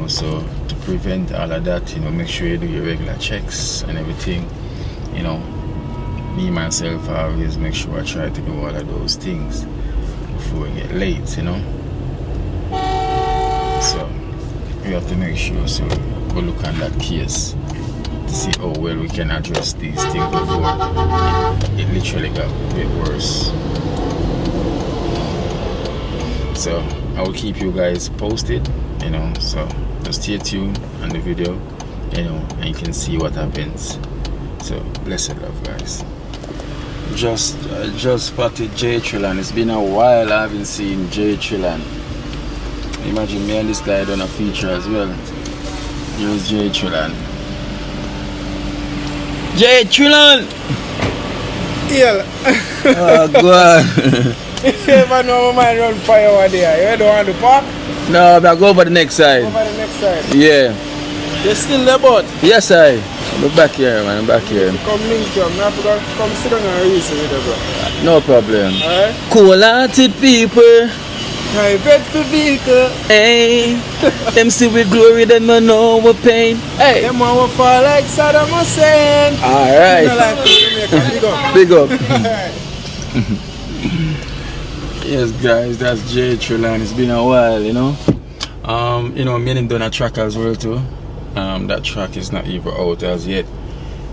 So to prevent all of that, make sure you do your regular checks and everything. Me myself, I always make sure I try to do all of those things before it get late. So we have to make sure, so we look at that case to see how well we can address these things before it literally got a bit worse. So I will keep you guys posted, so just stay tuned on the video, and you can see what happens. So blessed love, guys. Just spotted J Trillan. It's been a while I haven't seen J Trillan. Imagine me and this guy done a feature as well. Here's J Trillan. J Trillan! Yeah. Oh God. If you ever know my man run fire over there, you don't want to park? No, but I go over the next side. Over the next side. Yeah. You're still there, but? Yes, I'm back here, man. I'm back here. Come link you. I have to come sit down and reason with you, bro. No problem. Alright? Cool-hearted people. I bet for vehicle. Hey, them see with glory, them don't know what pain. Hey, them want to fall like Saddam Hussein. Alright. Big up. Yes, guys, that's J Trillan. It's been a while, me and him done a track as well too. That track is not even out as yet.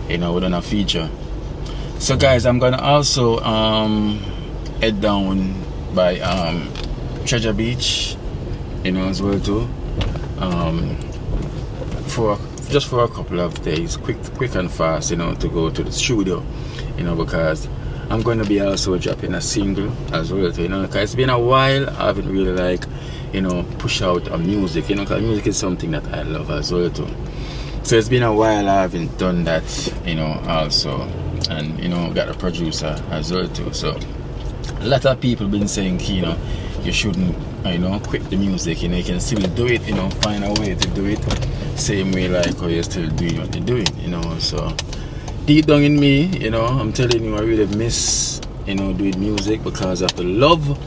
We done a feature. So guys, I'm gonna also head down by Treasure Beach, as well too. For a couple of days, quick and fast, to go to the studio, because I'm going to be also dropping a single as well too, because it's been a while I haven't really push out a music, because music is something that I love as well too. So it's been a while I haven't done that, also, and got a producer as well too. So a lot of people been saying, you shouldn't, quit the music, you can still do it, find a way to do it, same way like how you're still doing what you're doing, So deep down in me, I'm telling you, I really miss, doing music because of the love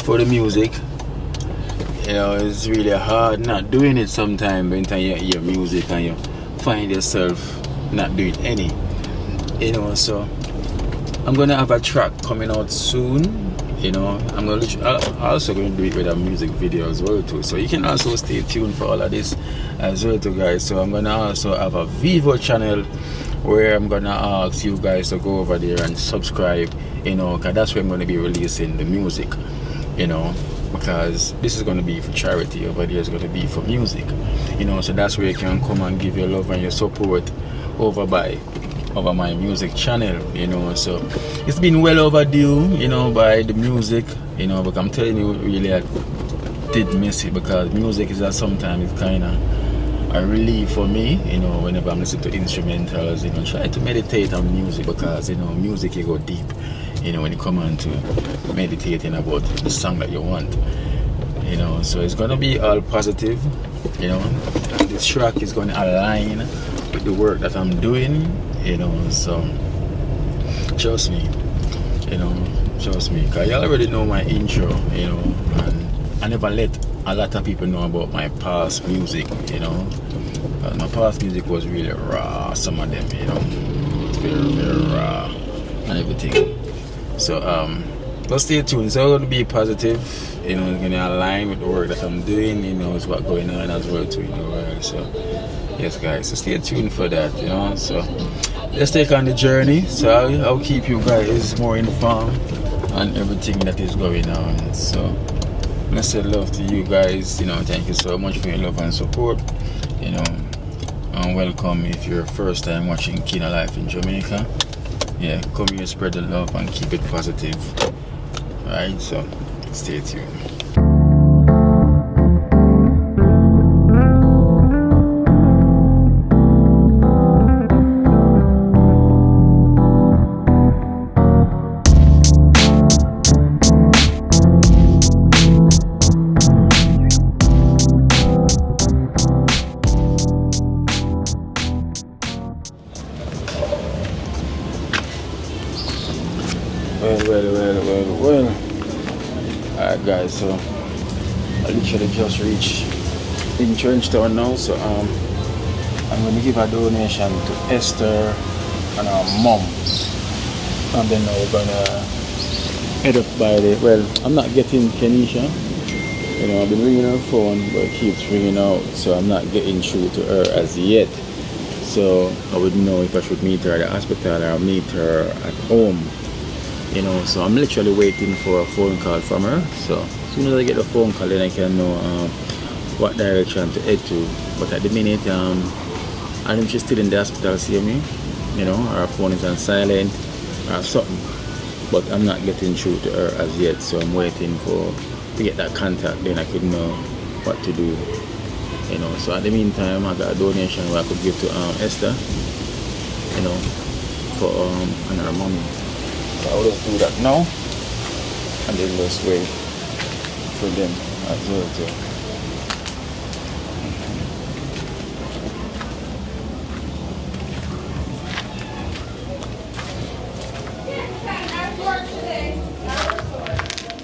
for the music. It's really hard not doing it sometimes when you hear music and you find yourself not doing any, So I'm gonna have a track coming out soon. I'm also going to do it with a music video as well too. So you can also stay tuned for all of this as well too, guys. So I'm gonna also have a Vivo channel where I'm gonna ask you guys to go over there and subscribe, because that's where I'm gonna be releasing the music, because this is gonna be for charity. Over there is gonna be for music, so that's where you can come and give your love and your support over my music channel, So it's been well overdue, by the music, but I'm telling you, really I did miss it, because music is sometimes kind of a relief for me, whenever I'm listening to instrumentals, try to meditate on music, because music you go deep, when you come on to meditating about the song that you want, so it's gonna be all positive, this track is gonna align with the work that I'm doing, so trust me, because you already know my intro, and I never let a lot of people know about my past music, my past music was really raw, some of them, it's very, very raw and everything. So but stay tuned, it's all going to be positive, it's going to align with the work that I'm doing, it's what's going on as well too, so yes guys, so stay tuned for that, so let's take on the journey. So I'll keep you guys more informed on everything that is going on. So blessed love to you guys, thank you so much for your love and support, and welcome if you're first time watching Kina Life in Jamaica. Yeah, come here, spread the love and keep it positive. Alright, so stay tuned. guys. So I literally just reached in Trenchtown now. So I'm going to give a donation to Esther and her mom. And then now we're going to head up by the, well, I'm not getting Kenisha. You know, I've been ringing her phone, but it keeps ringing out. So I'm not getting through to her as yet. So I wouldn't know if I should meet her at the hospital or meet her at home. You know, so I'm literally waiting for a phone call from her. So as soon as I get a phone call, then I can know what direction to head to. But at the minute, I know she's still in the hospital, see me. You know, her phone is on silent or something. But I'm not getting through to her as yet. So I'm waiting to get that contact. Then I could know what to do. You know, so at the meantime, I got a donation where I could give to Esther. You know, for and her mommy. So I'll just do that now, and then just wait for them as well too.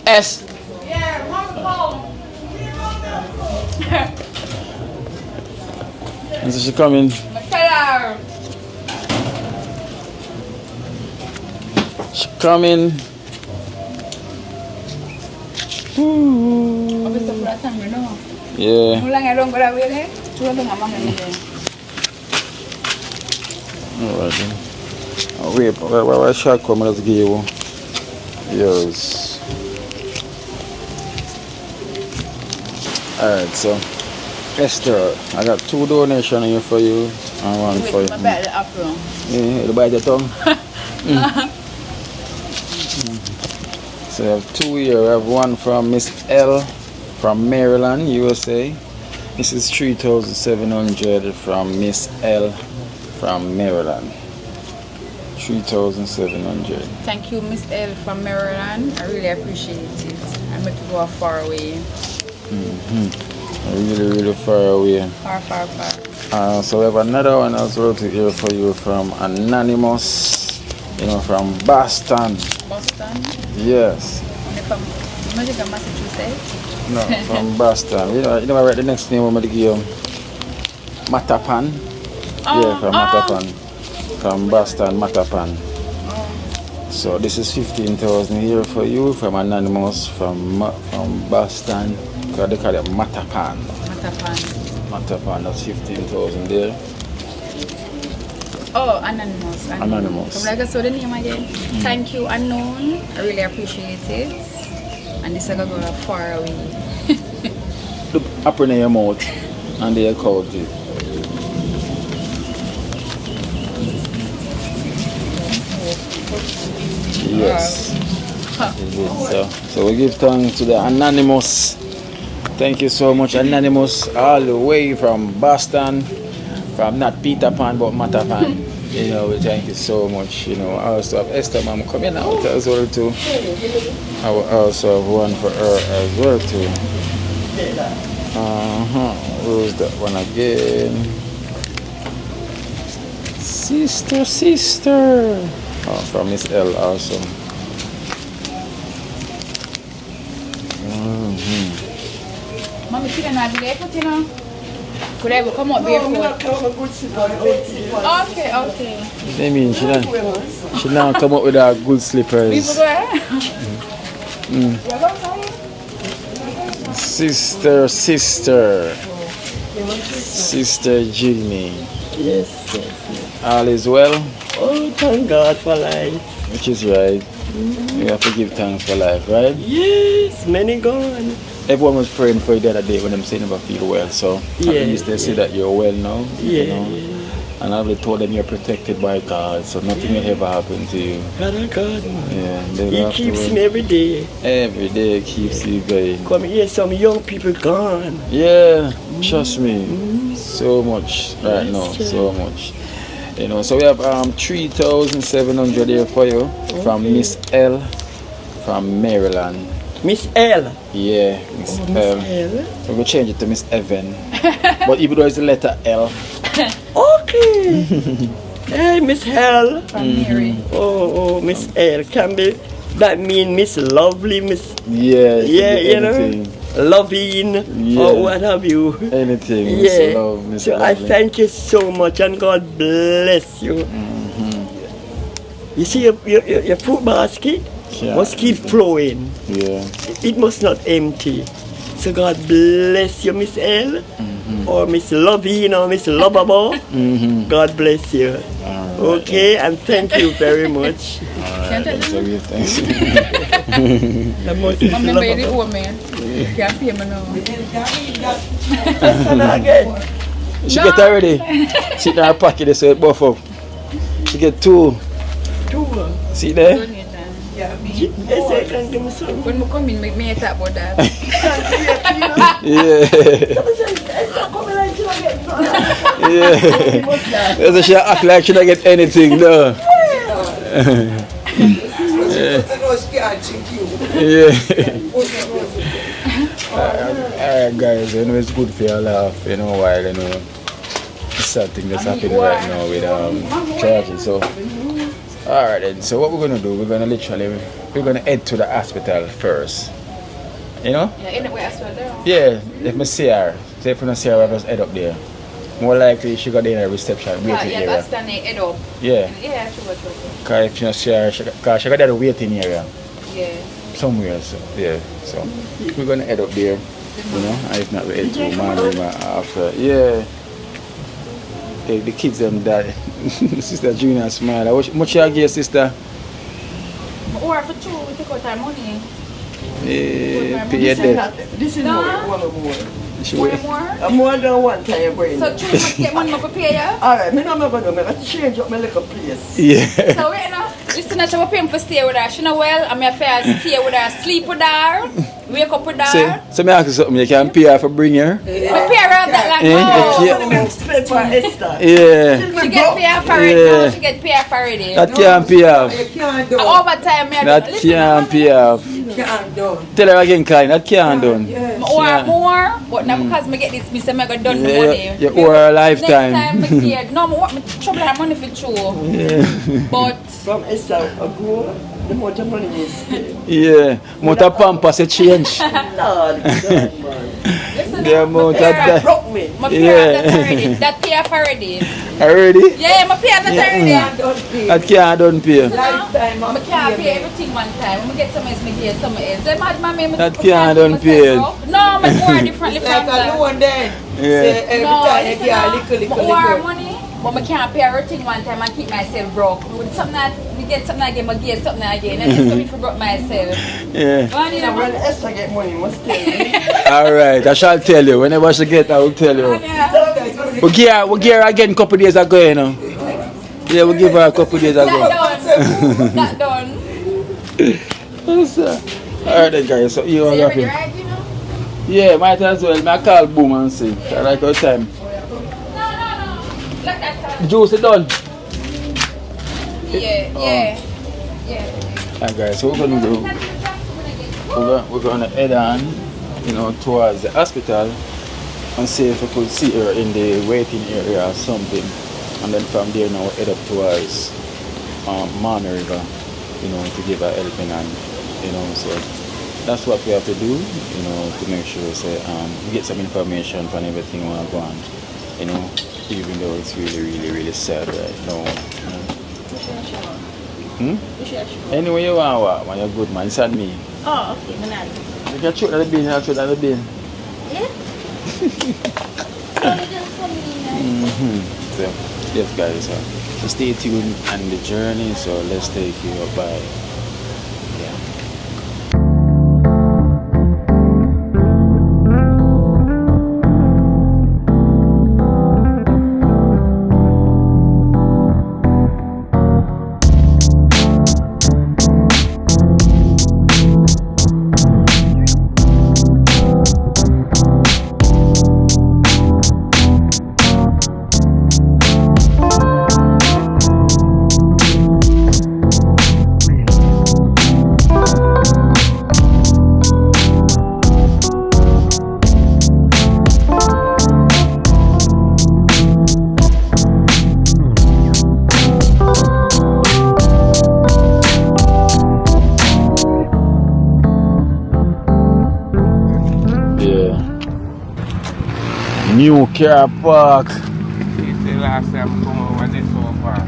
S. Yeah, Mama called. And so she coming. Hello. She coming. Yeah. Alright then. Wait, where shall I come? Let's give you yours. Alright, so Esther, I got 2 donations here for you and one for you. Yeah, you bite your tongue. So I have 2 here. I have one from Miss L from Maryland, USA. This is 3,700 from Miss L from Maryland. 3,700. Thank you, Miss L from Maryland. I really appreciate it. I make you go far away. Really far away. Far. So we have another one as well to hear for you from Anonymous, you know, from Boston. Boston? Yes. From Massachusetts? No, from Boston. You know I write the next name I'm going to give you. Matapan. Yeah, from Matapan. From Boston, Matapan. So this is 15,000 here for you from Anonymous from Boston. They call it Matapan. Matapan, that's 15,000 there. Oh, Anonymous. Anonymous. Like I saw the name again. Thank you, Unknown. I really appreciate it. And this is going to go far away. Look up in your mouth and they called you. Yes. So we give thanks to the Anonymous. Thank you so much, Anonymous, all the way from Boston, from not Peter Pan but Matapan. You know, we thank you so much. You know, I also have Esther mom coming out as well too. I will also have one for her as well too. Who's that one again? Sister. Oh, from Miss L also. Mommy, she didn't have barefoot, you know? Could I come out barefoot? Okay. I mean, she now come up with her good slippers. Sister Jimmy. Yes. All is well? Oh, thank God for life. Which is right. You have to give thanks for life, right? Yes, many gone. Everyone was praying for you the other day when them say never feel well, so at least they say that you're well now. Yeah. You know? And I really told them you're protected by God, so nothing will ever happen to you. God. Yeah, He keeps me every day. Every day keeps you going. Come here, some young people gone. Yeah, trust me. So much right now, so much. You know, so we have 3,700 here for you from Miss L from Maryland. Miss L? Yeah, Miss L. We're going to change it to Miss Evan. But even though it's the letter L. Okay. Hey, Miss L. From Mary. Oh, Miss L. Can be that mean Miss Lovely, Miss Yeah, you anything. know, loving or what have you. Anything. Yeah. Miss So I Lovely. thank you so much and God bless you. You see your fruit basket must keep flowing. Yeah. It must not empty. So God bless you, Miss L. Or Miss Loving or Miss Lovable. God bless you. Okay, and thank you very much. So we thanks. Remember the old man. Can't pay me now. She get already. She in her pocket, so it buff up. She get two. See there? When we come in, make me talk about that. Yeah. Yeah. So she act like she don't get anything, no. Yeah. Alright guys, you know it's good for your laugh, you know, while you know sad thing that's happening right now with charges. So alright then, so what we're gonna do, we're gonna head to the hospital first. You know? Yeah, in the way hospital. Yeah, if I see her, say if I don't see her, I'll just head up there. More likely she got in a reception, waiting area. That's the head up. Yeah. Yeah, true. Cause if you don't see her, cause she got there waiting area. Yeah. Somewhere, so yeah. So we're gonna head up there, you know, and if not we head to Mandarin after. Yeah. The kids them die. Sister Junior smile. How much you give sister? Or for two, we take out our money. Pay your debt. This is more. She More wait. More than one time, brain. So two must get money for pay ya? Alright, me no gonna do. I change up my little place. Yeah. So wait now. Listen, I should pay for stay with her. She know well. I'm affair stay with her, sleep with her, wake up with her. So me ask you something. You can pay her for bring her. Me pay her that like Yeah. Yeah. She get paid for it now. She get paid for it. That can't pay off. Overtime, me. That can't pay off. Tell her again, Klein. That can't done. Or more, but now because me get this, me say me go done the money. You owe her a lifetime. Next time me care. No, me want me trouble her money for true. Yeah. But From Esther, I go, the more the money is. Yeah. Motor pampers a change. Lord, The amount of that. broke me. my pay her that already. That pay her for already. Already? Yeah, my pay her that already. That can't done pay. I can't pay everything one time. When I get some else, me get some else. They mad mommy, me That me can't done pay pay. myself. No, me more differently from that. Yeah. No, listen now, me more money, but I can't pay everything one time and keep myself broke. With something that we get something again, I get something again. And it's coming for broke myself. Yeah. Money, Now, when Esther get money, must tell me. Alright, I shall tell you. Whenever she get, I will tell you. We give her again a couple days ago, you know. Yeah, we give her a couple days ago. Not done. Alright then guys, so you are happy. Right, you know? Yeah, might as well. I call Boom and see. I like our time. No. Look at that. Juice is done. Yeah. Alright guys, so what we're gonna do, we're gonna head on, you know, towards the hospital and see if we could see her in the waiting area or something. And then from there now head up towards Mana River, you know, to give her helping hand, you know, so that's what we have to do, you know, to make sure say we get some information from everything we want to go on, you know, even though it's really sad right now. Anyway you want when you're good man, it's on me. Oh, okay, man. You can shoot at the bin, Yeah. So, yes guys, so stay tuned on the journey, so let's take you up by New car park. This is the last time I come over this so far.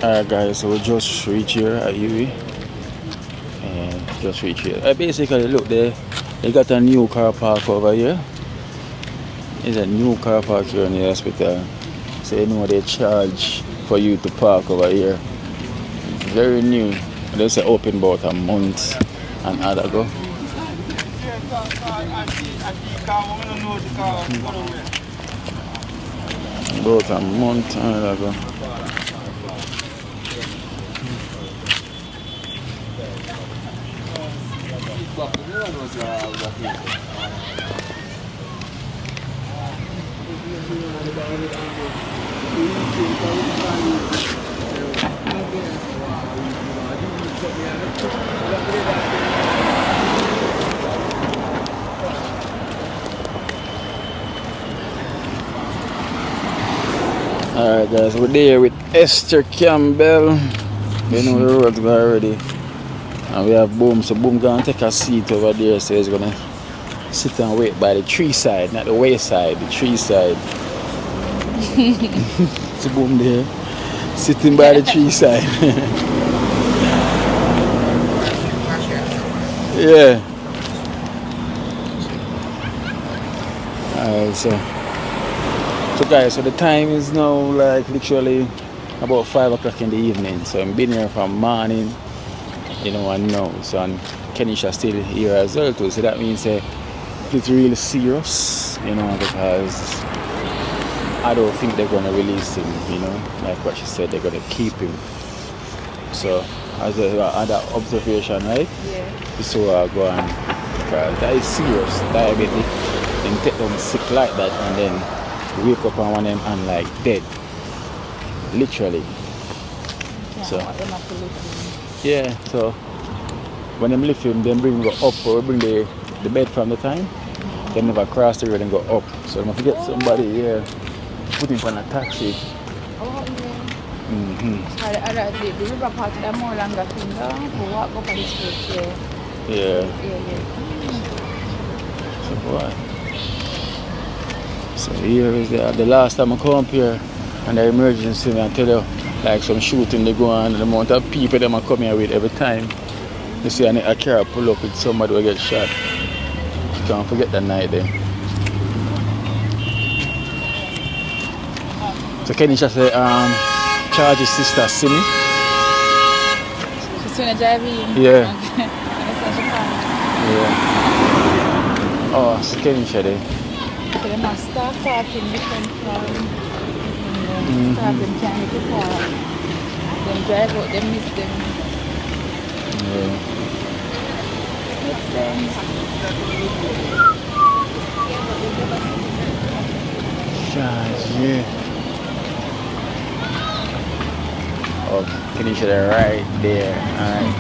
Alright guys, so we just reached here at UV. And just reached here. Basically look there, they got a new car park over here. There's a new car park here in the hospital. So you know they charge for you to park over here. It's very new. They say open about a month and other ago. About a month and other ago. Alright guys, we're there with Esther Campbell. You know the roads go already. And we have Boom, so Boom gonna take a seat over there, so he's gonna sit and wait by the tree side, not the wayside, the tree side. So Boom there, sitting by the tree side. Yeah. Alright, so guys, so the time is now like literally about 5 o'clock in the evening. So I've been here from morning, you know, and now. So and Kenisha still here as well too. So that means it's really serious, you know, because I don't think they're gonna release him, you know, like what she said, they're gonna keep him. So as another observation, right? Yeah. So I go on, because that is serious, diabetic, and take them sick like that and then wake up on one of them and like dead. Literally. So yeah, so when them lift him, then bring him go up or bring the bed from the time. They never cross the road and go up. So they must get somebody here, put him on a taxi. The river part is more longer finger to walk up on the street. Yeah. So what? So here is the last time I come up here and the emergency, I tell you, like some shooting they go on and the amount of people that I come here with every time. You see a car pull up with somebody who get shot. You can't forget that night then. So Kenisha say charge his sister Simi. She's going to drive in? Yeah. Yeah. Oh, so Kenisha there. They must start talking different from start them can't make it far. Then drive out, they miss them. Yeah. Makes sense. Yeah. Oh, Kenisha there right there. Alright.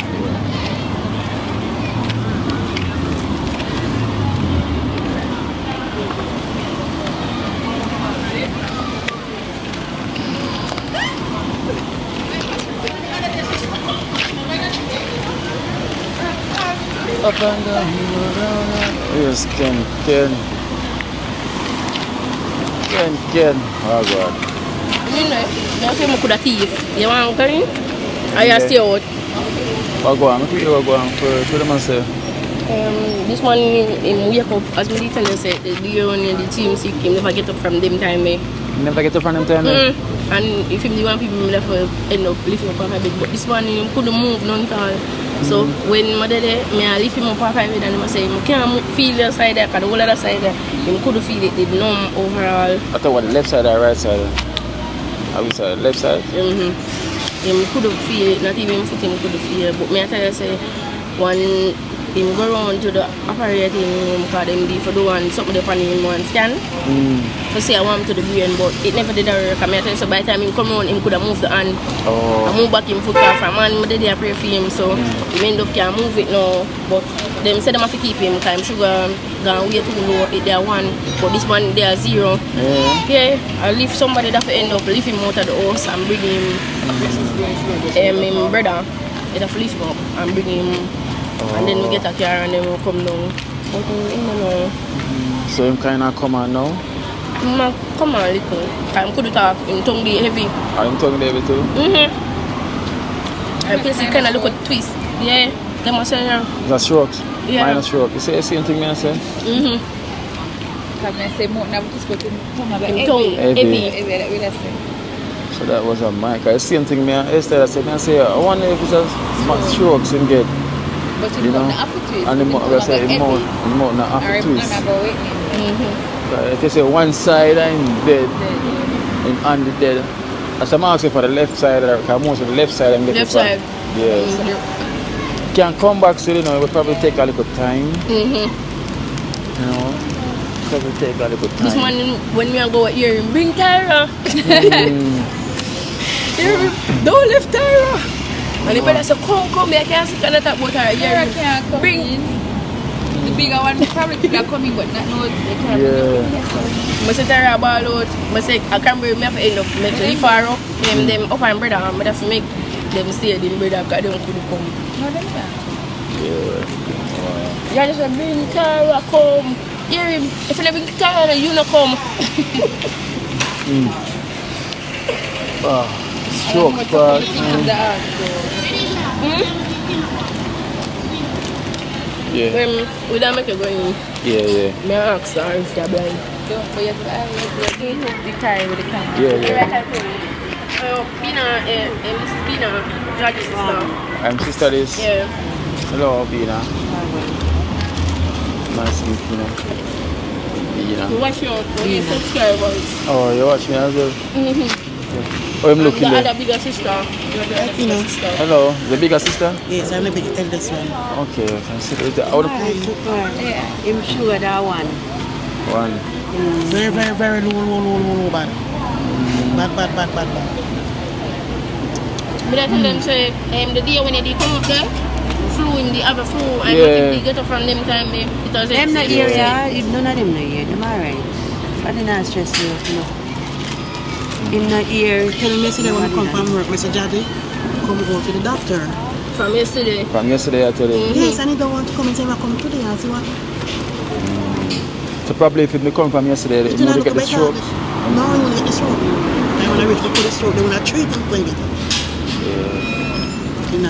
Up and down, here's Ken. Oh God. You say I could have thief. You want to go in? Or you stay out? What go on? For them say. This morning, in wake up, as we tell you, say, the team sick, he never get up from them time. Never get up from them time? And if him the one people left end up lifting up off my bed. But this morning, he couldn't move none at all. So when my daddy, I lift him up off my bed and I say, I can't feel the side there, because the whole other side there, he couldn't feel it, they numb overall. I thought what, the left side or right side? I would say left side? He couldn't feel it, not even foot him couldn't feel it. But I tell you, say, one him go round to the operating room because them be for do one something they on him one scan. For say I want him to the brain, but it never did work. I mean, so by the time him come round, him could have moved the hand. I move back him foot off from man, but they pray for him, so he end up can't move it now. But them said them have to keep him because sugar gone way too low. It there 1, but this one there 0. Yeah, I leave somebody that end up leave him out of the house and bring him him brother. They have to lift him up and bring him. And then we get a car and then we come down. But So him kind of come on now? Come on little. I could talk, him tongue be heavy. Are him tongue heavy too? I feel he kind of look at twist. Yeah, they must say it's a stroke? Yeah. Minor stroke. You say the same thing I say? Because I say more now to spoke in tongue heavy. So that was a mic. The same thing me and Esther I say, I wonder if it's a strokes him get. But you know, after twist. And the mouth not after twist. If you say one side I'm dead, him hand dead. As I'm asking for the left side, because most of the left side I'm getting left side. Yes. Can come back so you know it will probably take a little time. You know. Probably take a little time. This morning when we go here, bring Tyra. Don't lift Tyra. And the brother said, come, I can't sit on the top about her. Tyra can't come in. The bigger one probably could have come in, but not know they can't. I say Tyra ball out. I say I can't bring me have to end up make leave her up. Them up and brother, but have to make them stay in brother because they couldn't come. No, they can't. Yeah, just bring Tyra, come. Hear him. If you never bring Tyra, you not come. Stroke part. Yeah. We don't make it going. Yeah. May I ask her if they're blind? Don't forget the tie with the camera. Yeah. Bina, Mrs. Bina, Jackie sister. I'm sister this. Yeah. Hello, Bina. Nice to meet you. Bina. You watch your subscribers. Oh, you watch me as well? Oh, I'm looking the there. other bigger sister. You're the bigger sister. Hello, the bigger sister? Yes, I'm the big eldest one. Okay, I can see it. How the I'm sure that one. one? Very low, bad. Bad. But I tell them, say, the day when they come up there, flu in the other flu, I Yeah. want to get up from them time. Because Them not here, none of them not here. Them alright. But they not stress you know. In not here. Tell me yesterday when I come from work, Mr. Daddy, come go to the doctor. From yesterday? From yesterday, I tell you. Yes, and he don't want to come and say, I come today and see what. So probably if it come from yesterday, you know, they get the stroke. No, you want to get the stroke. And when I reach the stroke, they want to treat and play it.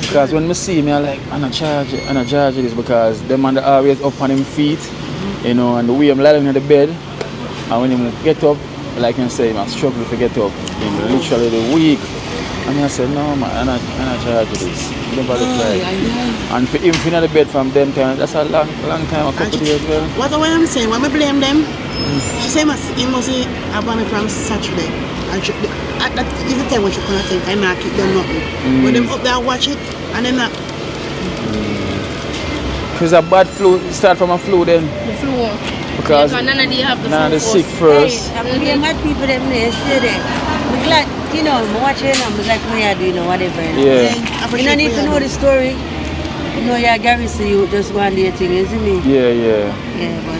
Because when I see me, I like, I'm not charge this because them man always up on him feet, you know, and the way I'm lying in the bed, and when he get up, like I say, I'm struggling to get up, literally the week. And I said, no man, I'm not charge this. Never look like. And for him in the bed from them time, that's a long time, a couple of years well. What I'm saying, when I blame them, she say he must have me from Saturday. And that is the time when she couldn't think I might keep them nothing. When them up there watch it, and then that. It's a bad flu, start from a flu then? The flu. Because none of them have the none of the flu sick first. I'm being mad people them yesterday. I'm glad, you know, I'm watching and I'm like, no, you know, whatever. Yeah. You don't need to know the story. You know, you're Gary, so you just go and do your thing, isn't it? Yeah. Yeah, but.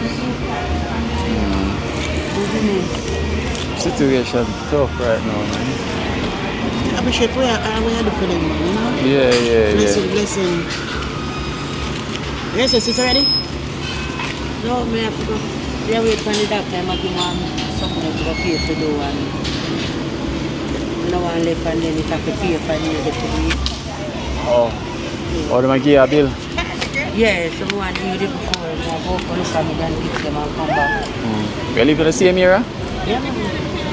Isn't it? Situation tough right now, man. I appreciate what I do for them, you know? Yeah. Blessing. Yes, sister ready? No, I have to go. Yeah, wait for the doctor. I'm going to something to go pay to do and no one left and then it have to pay for the other to do. Oh, they might give you a bill? Yeah, someone did it before. I go for the family and give them and come back. You live in the same area? Yeah.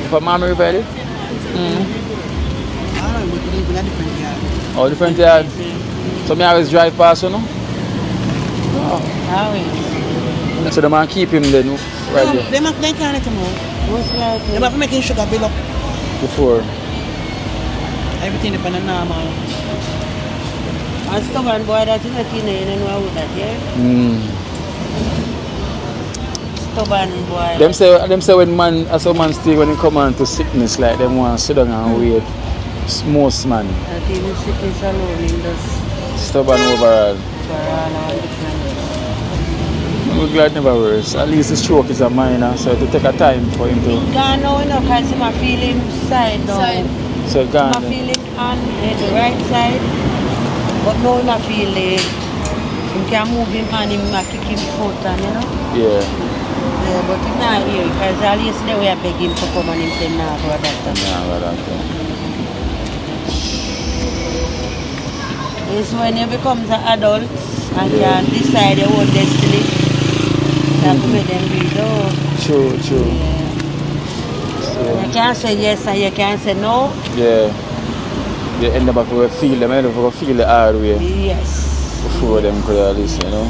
For Mama River? I don't know, we live in a different yard. Oh, different yard? So me always drive past, you know? So they might keep him then, right there? They can't let him out. They might be making sugar bill up. Before? Everything depends on normal. A stubborn boy that is not in there, you know that, yeah? Stubborn boy. Them say when man, as a man still when he come on to sickness, like them want to sit down and wait. Most man. I think sickness alone in this. Stubborn overall. We're glad never worse. At least the stroke is a minor, so it will take a time for him to. He gone now, you know, because I feel him side now. So he gone. I feel him on the right side, but now I feel it. You can move him and him kick him foot, and you know. Yeah. Yeah, but he's not here because all yesterday we are begging to come and him say nah for that. It's when you become an adult and you can decide your own destiny. You have to make them read out. True. Yeah. So you can't say yes and you can't say no. Yeah. You end up to feel them, end up to feel the hard way. Yes. Before them could listen, you know.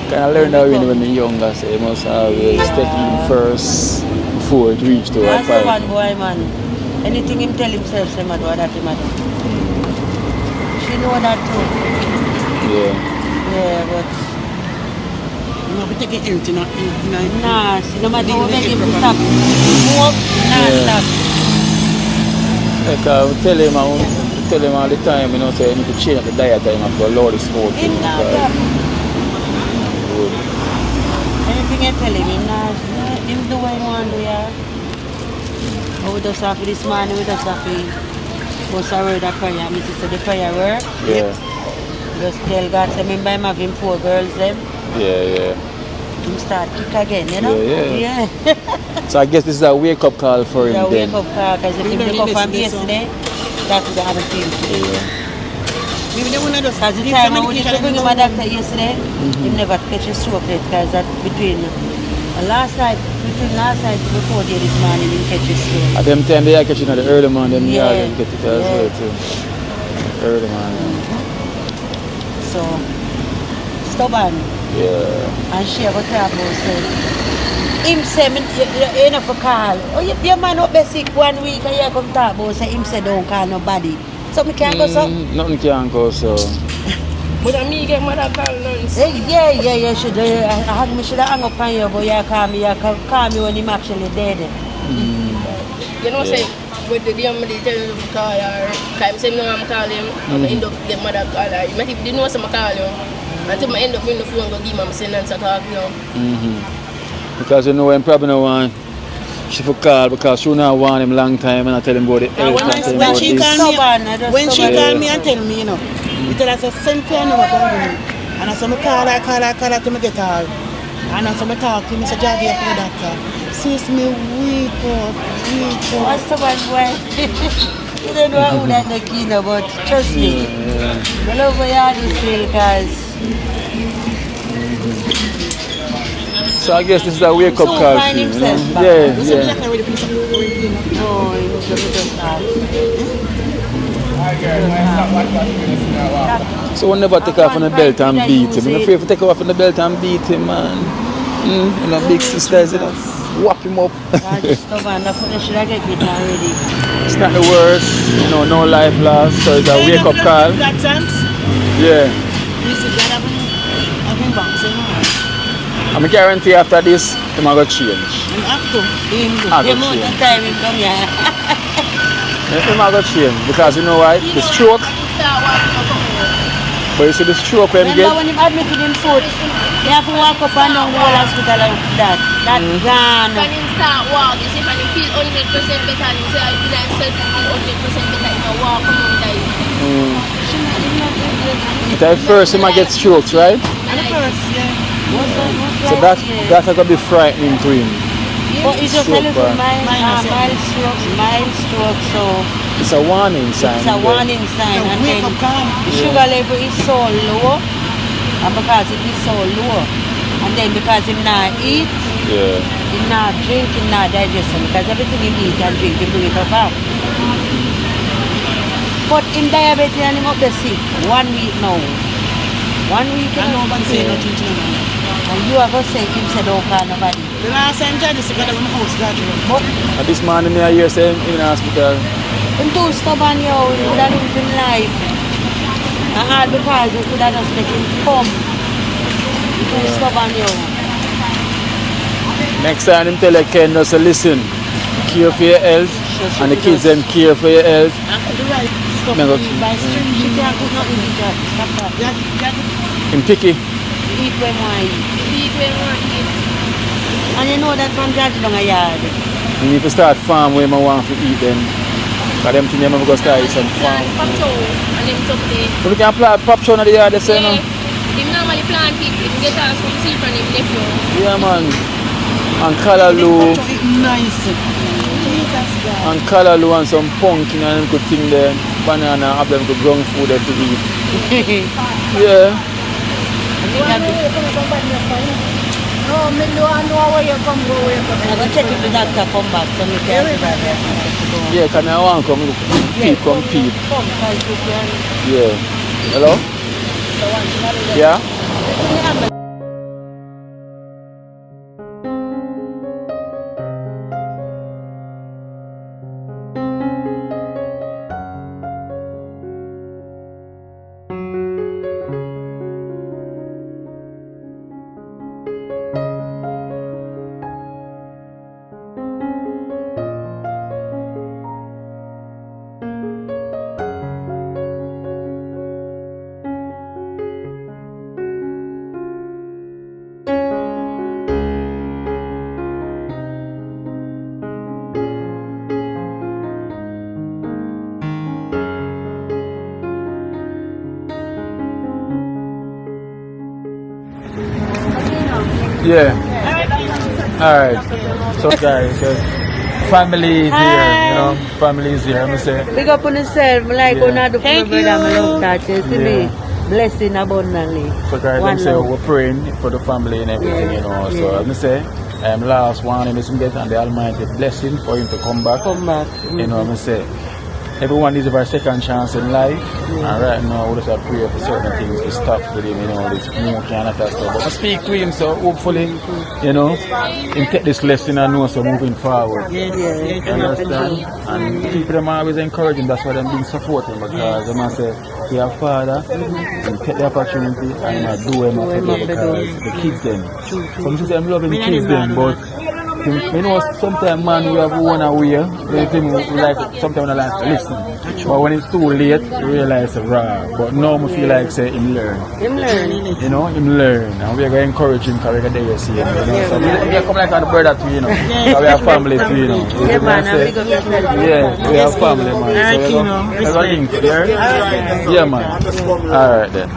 Kind of learn that when you're younger, so you must always step in first before it reach to a point. That's the one boy, man. Anything him tell himself, say, man, what that him do. She know that too. Yeah, but... No, we take it empty, not nah, see, no matter how beg him to stop. Smoke, stop. Like I tell him all the time, you know, say you need to change up the diet time after a lot of smoking. Anything I tell him, him do what he want to do, yeah. But we just have this morning, we just have to post a word of prayer. I say the prayer word. Yeah. Just tell God, say, remember I'm having 4 girls, them. Yeah. Him start kick again, you know? Yeah. So I guess this is a wake-up call for him then. It's a wake-up call, because if he wake up from yesterday, that would have happened today. Because the time when we used to bring him a doctor yesterday, he never catch a stroke yet, because that between last night before day this morning, he catch a stroke. At them time they are catching at the early morning, them get it as well too. Early morning. So, stubborn. Yeah. And she ever talk about say, him say, you know for call. Oh, your man up be sick 1 week and you come talk about say, him say don't call nobody. So me can't go so? Nothing can go so. But I me get mother call nuns. Yeah, you should. I should have hung up on you, but you call me when him actually dead. You know, say, with the young lady tell you to call her, because say no I'm calling him, I end up get mother call her. You might didn't know some call you. Until I end up in the phone go give him say answer talk now. Because you know when probably no one she for call because she not want him long time and I tell him about it. When she call me and tell me, you know, you tell us a center number and I say me call her till me get her. And I say me talk to me say Javi up with doctor. Sis me weak up. What's the one way? You don't know who that the key no, but trust me. I love where you this feel because so I guess this is a wake up call for you, you know? Yeah. No, it was just that. So we'll never take off on the belt and beat him. I'm afraid if you take off on the belt and beat him, man. You know, big sisters, you know, whap him up. It's not the worst, you know, no life lost, so it's a wake up call. Yeah. I'm guarantee after this, I'm going to change. I'm going to change because you know why? The stroke. But you see the stroke when you get. Remember when you admitted him foot, you have to walk up and down the whole hospital like that. That gone. When you start walking, you see when you feel 100% better, and you say, I feel like 100% better, you walk on At first, you might get strokes, right? At first, yeah. So that's going to be frightening to him. But it's just a little mild stroke, so it's a warning sign. It's a warning sign, and then the sugar level is so low, and because it is so low, and then because him not eat, him not drink, him not digest, because everything he eat and drink, he bring it up. But in diabetes, and him up the sick 1 week now. 1 week, and nobody say nothing to him. And you are going to say him said don't call nobody. The last time Judge said that when the house got run. At this morning I hear saying in the hospital. I'm too stubborn, yo. He would have lived his life. all because you could have just make him come. Too stubborn, you. Next time him tell you Ken just listen. Care for your health and the kids them care for your health. And the right stuff by string, she can't put nothing in that. Stop that. Him picky. Eat when one eat. And you know that from Judge down a yard. You need to start farm where I want to eat them. Because them things I'm going to start some farm. So we can plant pop show in the yard, they say, no? He normally plant it, he get us from seed from him nephew. Yeah, man. And callaloo. Nice. And callaloo and some pumpkin and them could thing there. Banana, have them good ground food there to eat. Yeah. No, I know where you come, go where you come. I'm going to check if the doctor come back, so we can do that. Yeah, can I want to come peep. Yeah. Hello? Yeah? Yeah. Alright. So guys, family is here, you know. Family is here, I'm say. Big up on yourself, like on other brother, I love that. To be blessing abundantly. So guys, I'm say we're praying for the family and everything, you know. So I'm say last one in this get and the Almighty blessing for him to come back. You know, I'm say everyone deserves a second chance in life, and right now we just pray for certain things to stop with him, you know, this more kind of stuff. But I speak to him, so hopefully, you know, him take this lesson and know so moving forward. Yes, you understand? And people them always encourage him, that's why them being supporting, because they must say, he have father, and take the opportunity and do him because the kids them. Some people say I'm loving the kids them, but you know, sometimes man we have one away, like sometimes I like to listen. But when it's too late, you realize raw. But now I feel like say him learn. You know, him learn. And we're going to encourage him because we're going to see him. You know? So we come like a brother too, you know. So we have family too, you know. Yeah, man, yeah, we have family, man. So we're going to yeah, man. Alright then.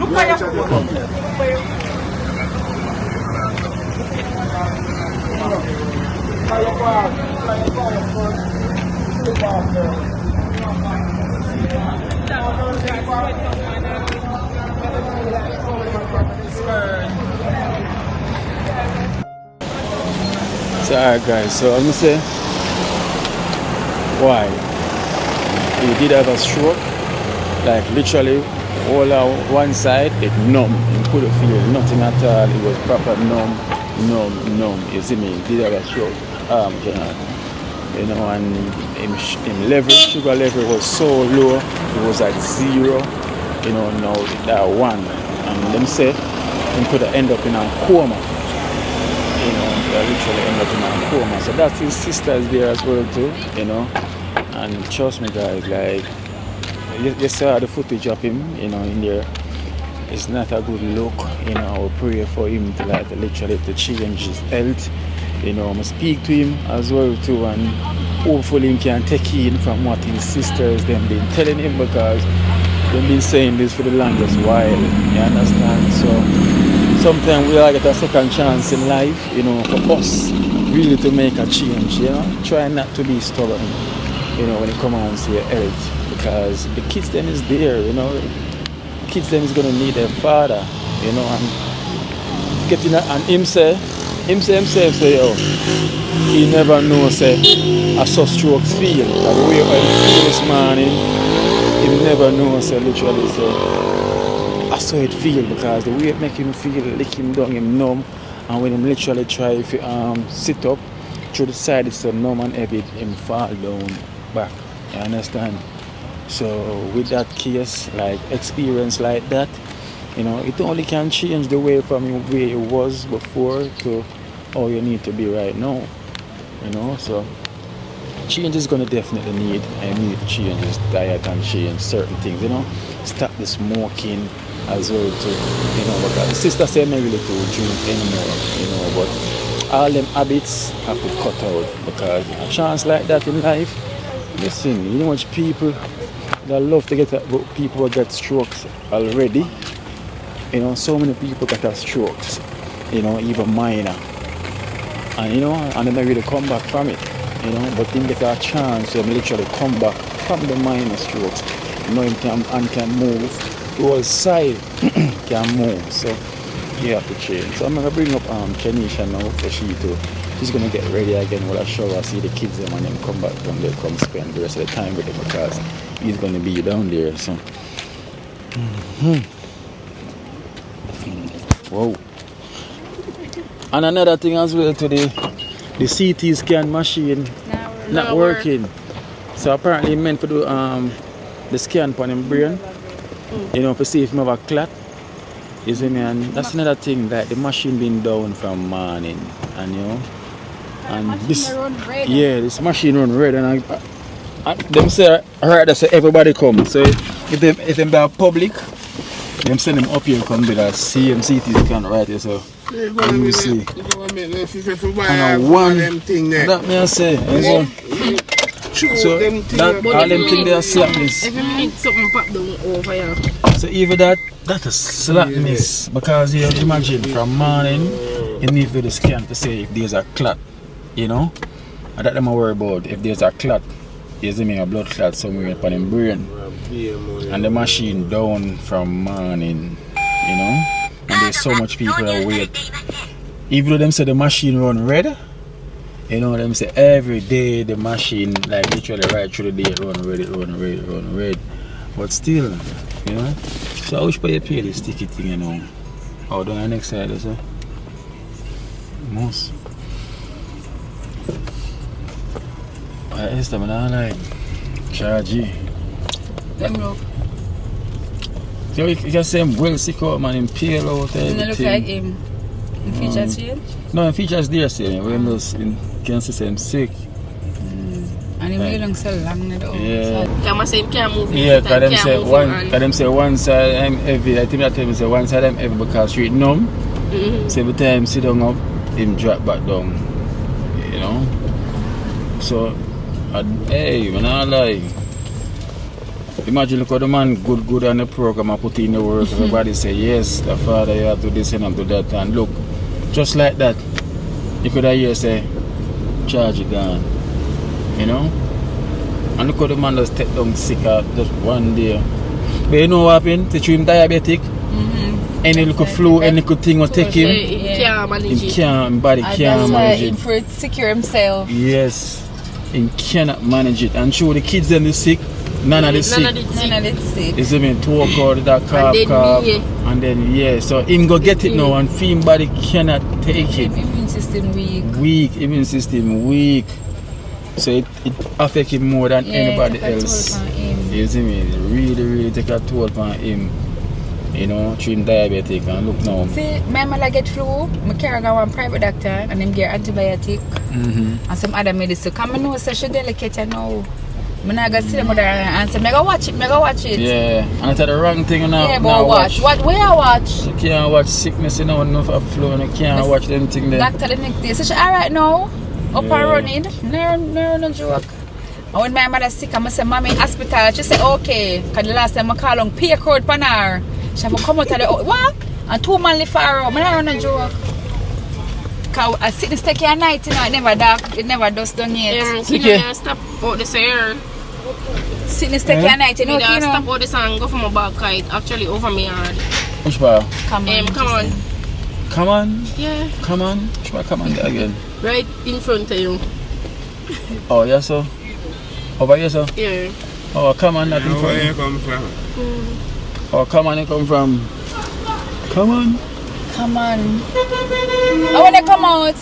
So alright guys, so I'm gonna say why he did have a stroke, like literally all on one side it numb, he couldn't feel nothing at all, it was proper numb, you see me, he did have a stroke, you know, and him level, sugar level was so low, it was at 0, you know, now it's at 1, and them say he could have ended up in a coma, you know, literally ended up in a coma, so that's his sisters there as well too, you know, and trust me guys, like, you saw the footage of him, you know, in there. It's not a good look, you know. I will pray for him to like literally to change his health, you know. I'm gonna speak to him as well too, and hopefully he can take in from what his sisters them been telling him, because they've been saying this for the longest while. You understand? So sometimes we all get a second chance in life, you know, for us really to make a change, you know. Try not to be stubborn, you know, when it comes to your health, because the kids them is there, you know. Kids them is gonna need their father, you know, and getting and him say yo, he never knows say a soft strokes feel. Like the way I feel this morning, he never knows say literally say I saw it feel, because the way it make him feel, lick him down, him numb, and when him literally try to sit up through the side, it's so numb and heavy, him fall down back. You understand? So with that case, like experience like that, you know, it only can change the way from where it was before to how you need to be right now. You know, so change is gonna definitely need. I need to change his diet and change certain things. You know, stop the smoking as well too. You know, because the sister said not really to drink anymore. You know, but all them habits have to cut out because a chance like that in life. Listen, you know much people that love to get people who get strokes already. You know, so many people got strokes. You know, even minor. And you know, and then they really come back from it. You know, but then get a chance to literally come back from the minor strokes. You know, he can move. The whole side can move. So you have to change. So I'm gonna bring up Kenisha now for she too. She's gonna get ready again while I show her, see the kids them, and then come back when they come spend the rest of the time with them because he's gonna be down there. So whoa. And another thing as well today, the CT scan machine not working. So apparently meant to do the scan on him brain. You know, to see if he have a clot. You see me, and that's another thing, that the machine been down from morning, and you know, and this this machine run red, and them say I heard that say everybody come. So if them be a public, them send them up here come to that CT scan right here. So you see, and one that me I say, so that all them things they are slackness. If you need something pop down over here. So even that is slackness because you imagine from morning you need to do the scan to say if there's a clot, you know, and that them I worry about. If there's a clot, there's a blood clot somewhere upon the brain, and the machine down from morning, you know, and there's so much people that wait. Even though them say the machine run red, you know, them say every day the machine like literally right through the day run red, but still, you know. So I wish you pay this sticky thing, you know. Oh, down the next side, so most. Esther, man, I like charge. Let me know. So you can say him well sick out, man, him pale out, everything. Doesn't look like him. In features change? No, in features there, say, when those can see him sick. And he really don't sell long now. Yeah. Can say him can't move. Yeah, because them say one side I'm heavy. I think that time say one side I'm heavy because street numb. So every time sit down up, him drop back down. You know? So, hey, man, I like. Imagine look how the man good on the program and put in the work. Everybody say, yes, the father, you have to do this and do that. And look, just like that, you could hear say, charge it down. You know? And look how the man just take down sick just one day. But you know what happened? To him diabetic. Any little flu, any little thing will take him. He can't manage it. His body can't manage it. For it secure himself. Yes. He cannot manage it. And sure the kids them is sick. None of the sick. You see me, talk out that cough. And then so him go get it now and him body cannot take it. Immune system weak. Immune system weak. So it affects him more than anybody else. You see me, it really take a toll on him. You know, through him diabetic and look now. See, my mother get flu, I carry go one private doctor and them get antibiotic and some other medicine. Come know say she delicate now. I'm not going to see the mother and say, mega watch it. Yeah, and it's the wrong thing now. Yeah, but watch. What way I watch? You can't watch sickness, you know, enough of flu, and you can't watch anything there. Doctor the next day, so she alright now, up and running, no joke. And when my mother sick, I say, mommy, hospital, she say, okay, because the last time I call on pay code for her. She have to come out of the, what? And 2 months left for her, I don't run a joke. Because I sit and stay here at night, you know, it never dark, it never dust down yet. Yeah, stop out the air. Sit and stay here at night, you know. Stop out the sun and go for my back kite, actually over my yard. Which bar? Come on. Come on? Yeah. Come on? Which bar come on there again? Right in front of you. Oh, yes, sir? Over here, sir? Yeah. Oh, come on, not in front. Where you come from? Oh, come on, you come from. Come on. Come on. I want to come out.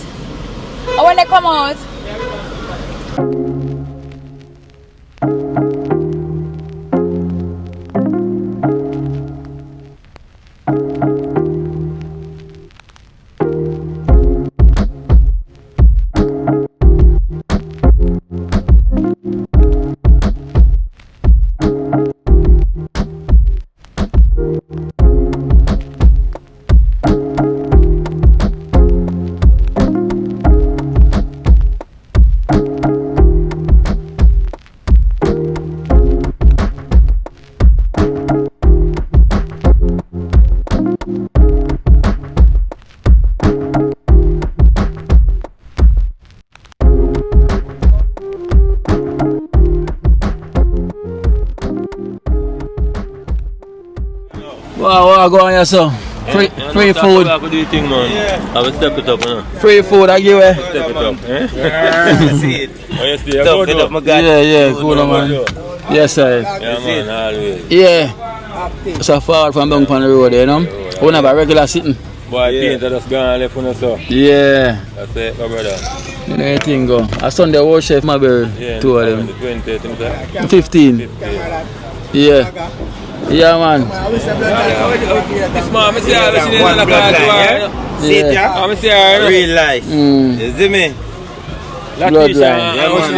What go on here, so? Free food. I do thing, man. I will step it up, man. Free food, I give it. Step it up, eh? See it. Oh, yes, dear. Step it up, my God. Yeah, cool, man. Yes, sir. Yeah, man, always. Yeah. So far from down on the road, you know? We have a regular sitting. Boy, painter just gone left on us, so. Yeah. That's it, my brother. You know anything go. I Sunday watch Chef Mabel, Yeah, two of them. the 20th, 15. Yeah. Yeah, man. This man, I see how she didn't have a See it, yeah? I'm see her. Real life. You see me? Bloodline. Yeah, man,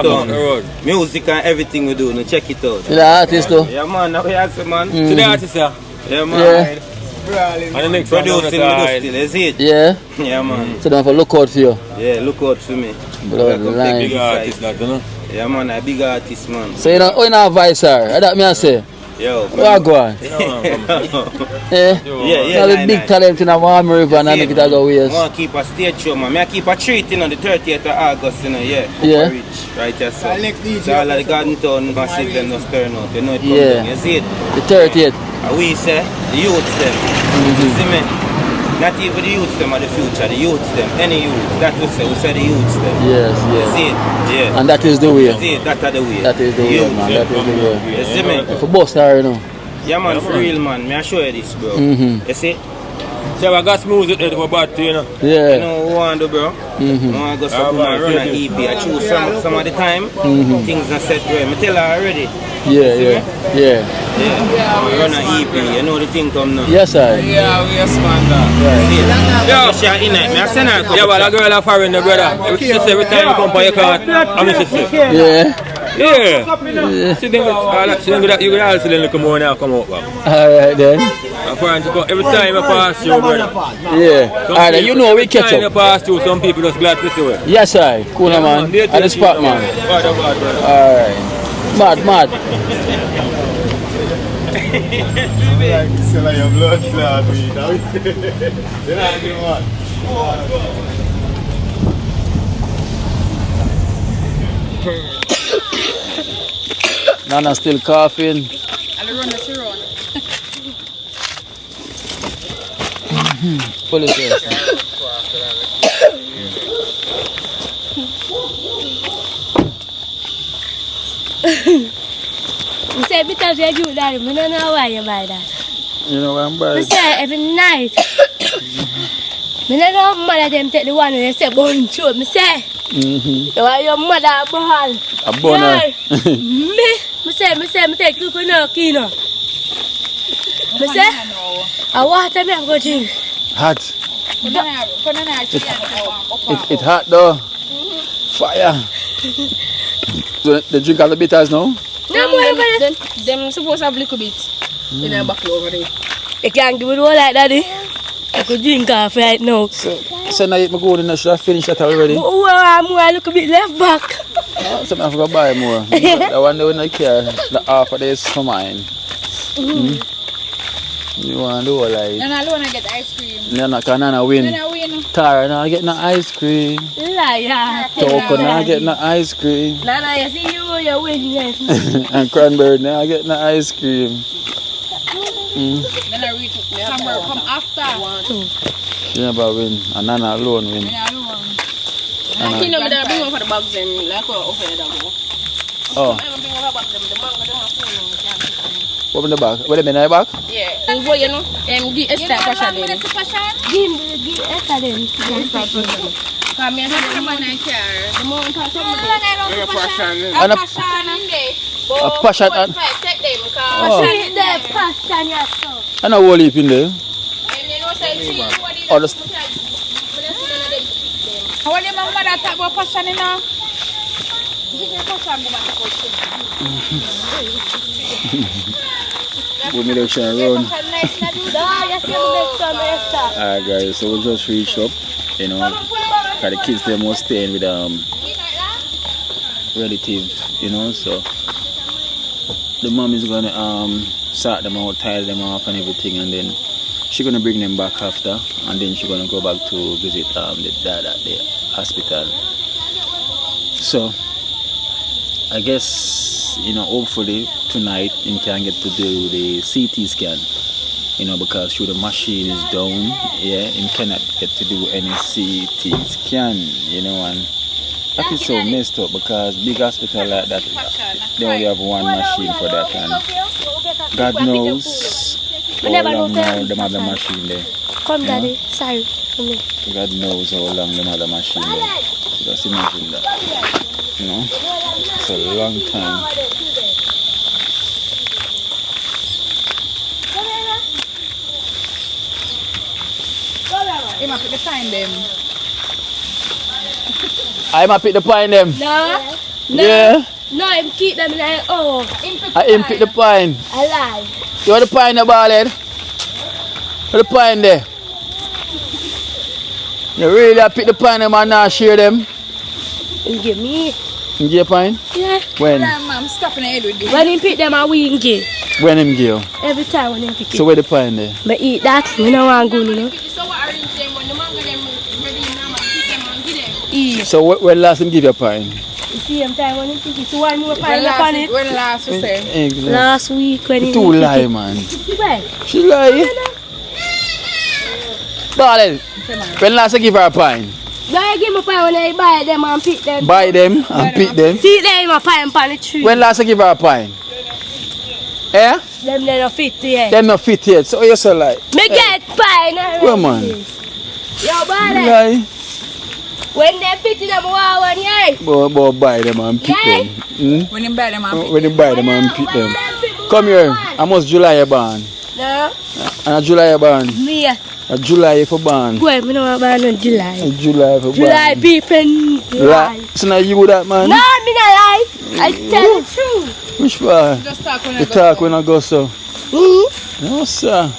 bloodline. Music and everything we do, no check it out. You the artist though? Yeah, man, now we ask man. To the artist, yeah? Yeah, man. Yeah. And the next producing, you see it? Yeah? Yeah, man. So don't have to look out for you? Yeah, look out for me. Bloodline. Big artist, that, you know? Yeah, man, a big artist, man. So you don't advise her? That me I say? Yo. What go on? Yeah? Yeah. Now the big talent in a warm river and I make it as always. I want to keep a stage show, man. I keep a treat, on the 30th of August, you know, yeah. Yeah. Reach, right there, so. So all of the garden town massive them just turn out, you know it comes Yeah. down, you see it? The 30th. And we say, the youths them, you see me? Not even the youths them are the future, the youths them, any youth, that we say the youths them. Yes, You yes. see it? Yeah. And that is the way. You see it, that are the way. That is the way, Youths, man. yeah. That is the way. You see me? If a boss her, you know. Yeah, man, for real, man. May I show you this, bro? Mm-hmm. You see? So I got smooth it for bad, you know? Yeah. You know what I want to do, bro? I want to go stop and run an EP. I choose some of the time, things are set well. I tell her already. Yeah. Yeah. I run an EP. You know the thing come now. Yes, sir. Yeah, we expand that. Yeah. She are in it. May I send her a couple? Yeah, but that girl are foreign, the brother. She say every time you come by your car, I'm just say. Yeah. Yeah. She think that you could also then come on now, come out back. Alright then. Every time I pass you, brother. Yeah. Alright, you know we catch Every time you up. pass through, some people just glad to see you. Yes, sir. Cool, man. And the spot, man. Alright. Mad. Sell your blood clot, Nana still coughing. I'll run the run. Pull it there. You say because you do that, I don't know why you buy that. You know what I'm I buying? say every night. I don't know mother them take the one and they say bone show. I say, why your mother a ball? A boner. Me take you to no kino. Me say, I water me I'm going to drink. Hot. It hot though. Fire. So they drink all the bitters now? No, them supposed to have a little bit in their back over there. You can't give it all like that. I could drink coffee right now. So now you go in, should I finish that already? More a little bit left back. So I forgot to buy more. The one that I care, the half of this for mine. You want to do like... And I want to get ice cream. Nana can win. Tara not get no ice cream. Liar. Toko not get no ice cream. Nana, you see you win, yes. And Cranberry not get no ice cream. Then I read somewhere come after. She never win. And Nana alone win. I think I'm bring one for the bags and like over there. Oh. What in the back? What in the back? Yeah. And boy, you know, give Esther passion then. Give Esther then. Come here, the money car. The money car. A passion. Take them, Passion, yes. And a whole heap in there. Oh, the... How are you, my mother talk about passion, you know? We'll make the around. Alright guys, so we just reached up, you know, because the kids they must staying with relative, you know, so the mom is gonna sort them out, tie them off and everything, and then she's gonna bring them back after, and then she's gonna go back to visit the dad at the hospital. So I guess, hopefully tonight he can get to do the CT scan, because through the machine is down, he cannot get to do any CT scan, and that is so messed up because big hospital like that, they only have one machine for that, and God knows how long now them have the machine there. Come, Daddy. Sorry. Come here. God knows how long them have the machine there. Just imagine that. It's a long time. He might find them. I might pick the pine them. No. Yeah. No, him keep them like, oh. I pick the pine. I lie. You want the pine the ball head? Where the pine there? You really I pick the pine them and not share them? You give me. You give pine? Yeah. When? I'm stopping the head with this. When he pick them, I will give. When him give? Every time when he pick it. So where the pine there? But eat that, I don't want to go, Eat. So when last him give you a pine? The same time when he pick it. So one more pine upon it. When last we say? Last week when he too pick lie, it. man. Where? She lie. Darling, when last I give her a pine? No, I give me pine when I buy them and pick them. Buy them and pick them? See them a pine upon the tree. When last I give her a pine? Eh? Them they not fit yet. Them not fit yet, so you so like. Me get pine already. Come on. Yo, buddy. Lie. When they fit them, wow, one yay. But buy them and pick them. When you buy them and pick When you buy them and pick them. Come here, how much July you born? No. And July you born? Me. July for born. Go ahead, me no born on July. July for born. July people lie. So now you that man? No, me not lie. I tell the truth. Which part? Just talk when I you go. Talk when I go so. No sir.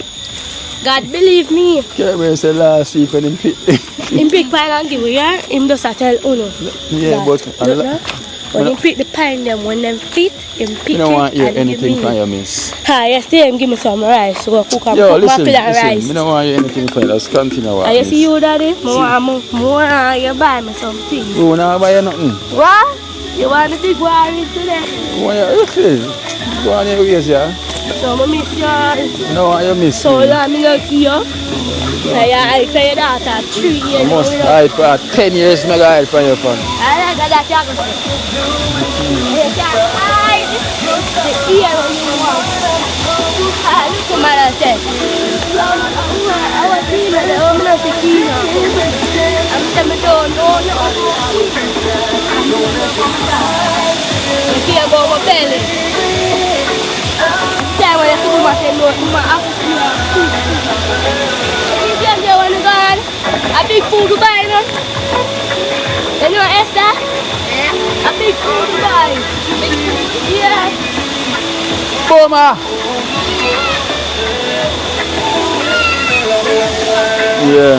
God believe me. Can't wait say last week when him pick. Him pick pine and give you, him just a tell uno. Yeah, God. but when him pick the pine them, when them fit, him pick you don't want to hear and give anything me. from your miss. Yesterday him give me some rice, so I cook and Yo, cook listen, my rice. I don't want to hear anything from you. Let's continue what You see you, Daddy? More you buy me something. You want buy you nothing? What? You want the big one today? Okay. Go on your ways, yeah? So I miss you. No, you miss So me. long me not see you. I for your daughter 3 years. I must hide for 10 years, I hide for your phone. I like that you go. You can't hide. The ear when you want. Look at my said. I was seeing that I'm not the key now. I'm telling you, no. You can't go my belly. Time when you see my say no, my after you want to go on a big food to buy, no? You know Esther? Yeah. A big food to buy. Yeah. Boma! Yeah.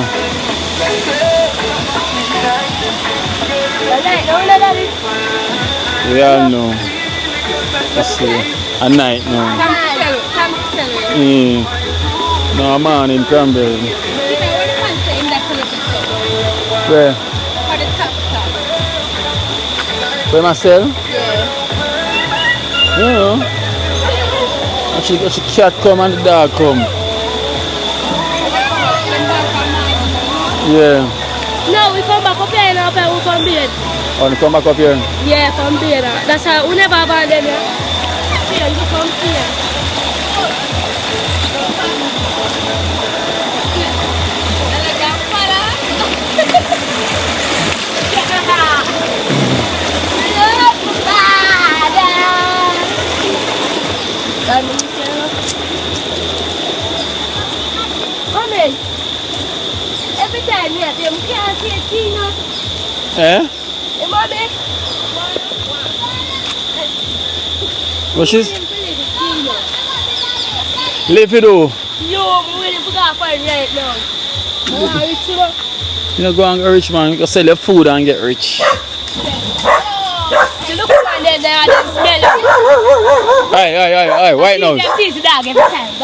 We all know. Let's see. A night now. Come tell you. No, a man in Cranberry. Where? For the top. Where myself? Yeah. You know. Actually, cat come and the dog come. Yeah. No, we come back up here now, but we come bed. Oh, you come back up here? Yeah, come bed. That's how we never abandon you. Here, you come here. Mommy, every time you have them can't see a king. Eh? Hey, Mommy. What she's? Leave it though. Yo, I'm waiting for God right now. You know, go and get rich, man. You can sell your food and get rich. You look at them there and smell it. Aye, white nose. Them tease the dog every time.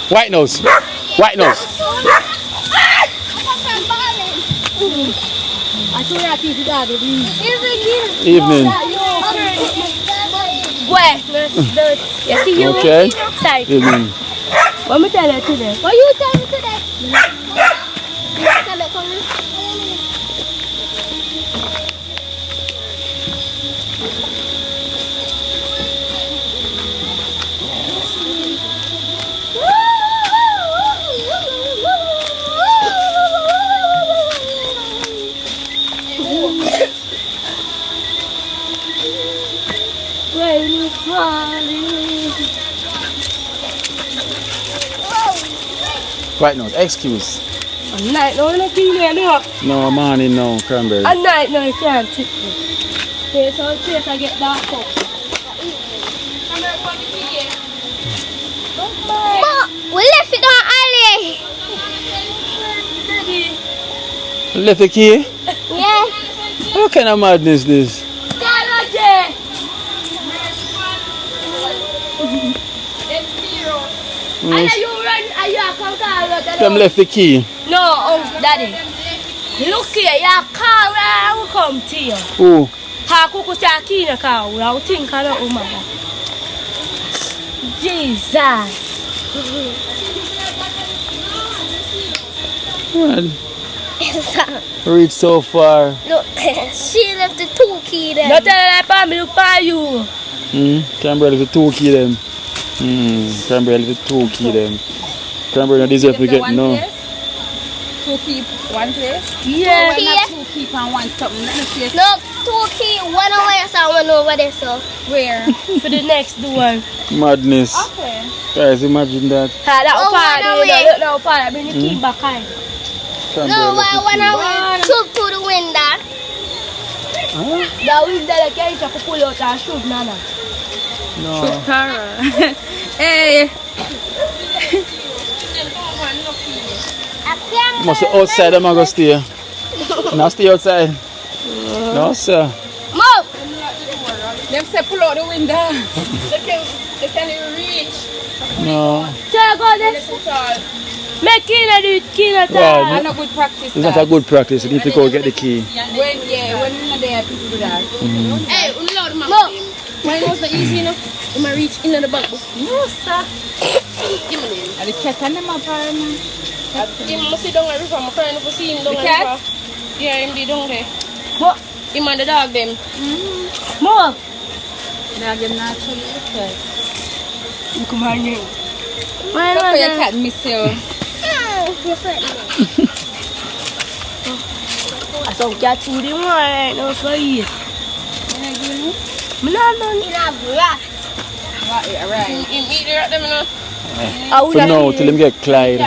White nose. I told her to eat that. Evening. Where? You see you? Okay. Side. Evening. What me tell you today? What you tell me today? Rain is falling. Right now, excuse. At night, no, no, no. No, morning now, Cranberry. At night, no, you can't trick me. Okay, so chase I get dark up. Ma, we left it on alley. Left the key? Yeah. What kind of madness this? Them left the key. No, daddy. Look here, your car will come to you. Who? How could you say a car? I think I don't know. Jesus. Well, reach so far. Look, she left the 2 key there. Not tell her that me look for you. Cranberry left the 2 key them. Cranberry left the 2 key them. Cranberry not deserve to get no. 2 keep one place? Yeah. Well, not 2 keep and 1 something. Let me see. No, 2 key, 1 over so 1 over there, so. Where? For the next door. Madness. Okay. Guys, imagine that. That was fire, look now fire. Bring the key back in. No, when I went to the window. The window that can't pull out and shoot Nana. No. Shoot Tara. Hey. Must be outside, I'm going to stay. Now stay outside. No, sir. Move! Them say pull out the window. They can't even reach. No. Tell go this. Make Kina do it, Kina Well, That's not good practice. it's not a good practice. You need to go get the key. When you're not there, people do that. Hey, unload my mom. Mine was not easy enough. You might reach in the back. No, sir. Give me this. Are the cat and them up, man? He must sit down and river. I'm trying to see him down The and cat? river. Yeah, him be down there. What? Him and the dog them. Mom. Dog them naturally. Okay. Come on here. Look for your cat, miss you. I saw cat food in right now for you. I'm not done. In a rat. Right. Him eat the rat them now. For now, till him get Clyde.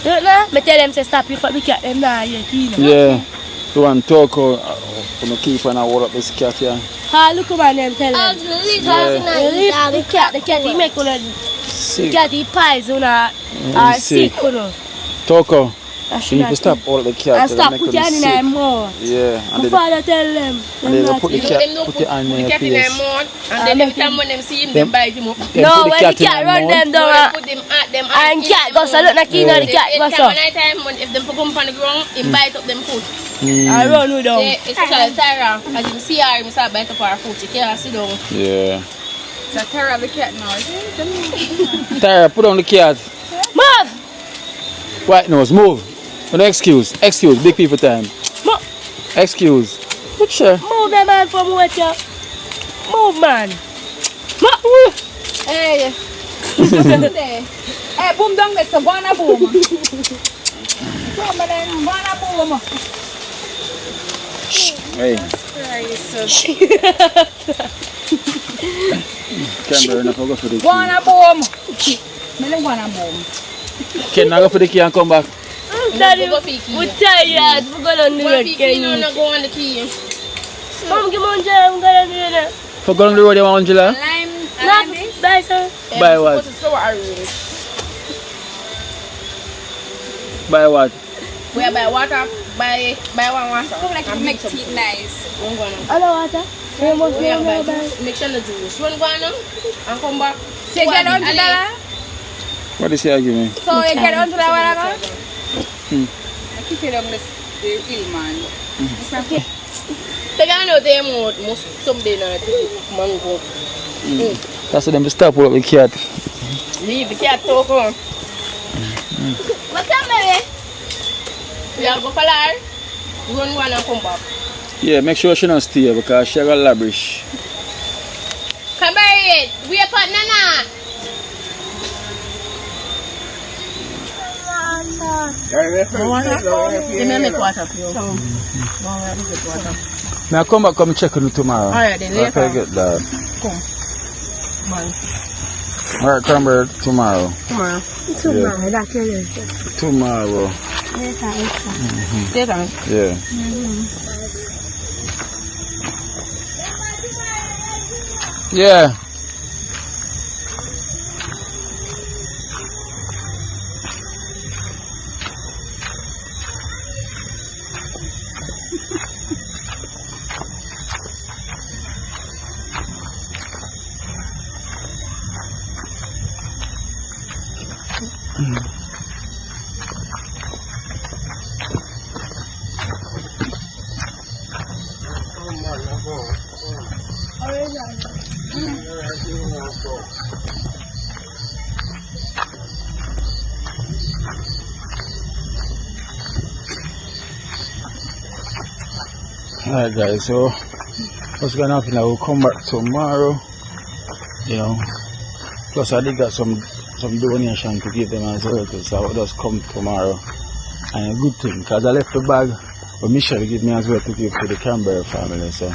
Look now, I tell them to stop you for the cat them now. Yeah. The one talk or keep and I hold up this cat here. Ah, look at them tell them. The The cat he make on the cat he pies on a sick. sick on. Toko, you need to stop all the cat. And stop put your hand in their mouth. Yeah. My father tell them. And they will put the cat, put it on their face. And then every time when them see him, they bite him up. Then No, put the when cat the cat in run their them down and cat goes so look like you know the cat goes so. Night time when if them come on the ground, he bite up them foot. I run with them. It's called Tara. As you see her, he start bite up her foot. She can't sit down. Yeah. So Tara the cat now, is it? Tara, put on the cat. Move! White nose, move. No excuse. Excuse. Big people time. Move! Excuse. Good sure. Move that man from what you. Move man. Move! Hey. Hey, boom down there, so go on a boom. Come on then, go on a boom. Hey. Cranberry, not go for the Go on key. a boom. Me don't go on a boom. Can I go for the key and come back? Daddy, we're tired. We're going to do it. No, go on the key. Mom, give me one job. I'm going to do it. For going on the road, you want Angela? Lime, No, bye, sir. Buy what? Buy what? We buy water, buy one water. Come like you make tea nice. Hello, water. We buy juice, make sure the juice. One go on and come back. So you get $100? What is he arguing? So you get $100 water? I keep it on this. They're real, man. They can't know them most someday now to mango. That's them to stop with the cat. Leave the cat talk on. What's up, baby? We are go for her. Run one and come back. Yeah, make sure she don't stay because she got lavish. Cranberry, we are part Nana. Give me make water for you. May I come back come check on you tomorrow? Alright, then later. Okay, get that. Come. Bye. Alright, Cranberry, tomorrow. Tomorrow. Tomorrow, that's it. Tomorrow. Later. Yeah. Yeah. Alright guys, so what's gonna happen now, we'll come back tomorrow, you know, plus I did got some donation to give them as well, so I'll just come tomorrow, and a good thing, because I left the bag, but Michelle give me as well to give to the Cranberry family, so.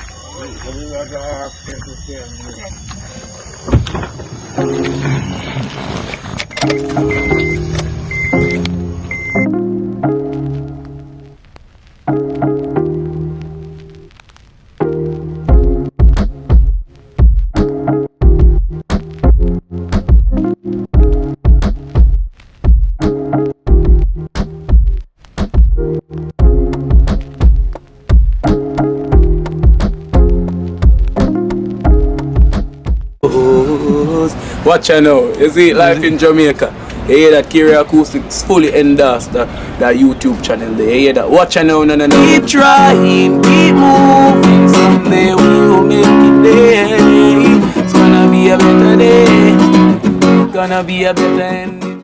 Watch out now, you see life in Jamaica. You hear that Kerry Acoustics fully endorsed that YouTube channel there. You hear that? Watch out now, no. Keep trying, keep moving. Someday we will make it there. It's gonna be a better day. It's gonna be a better end.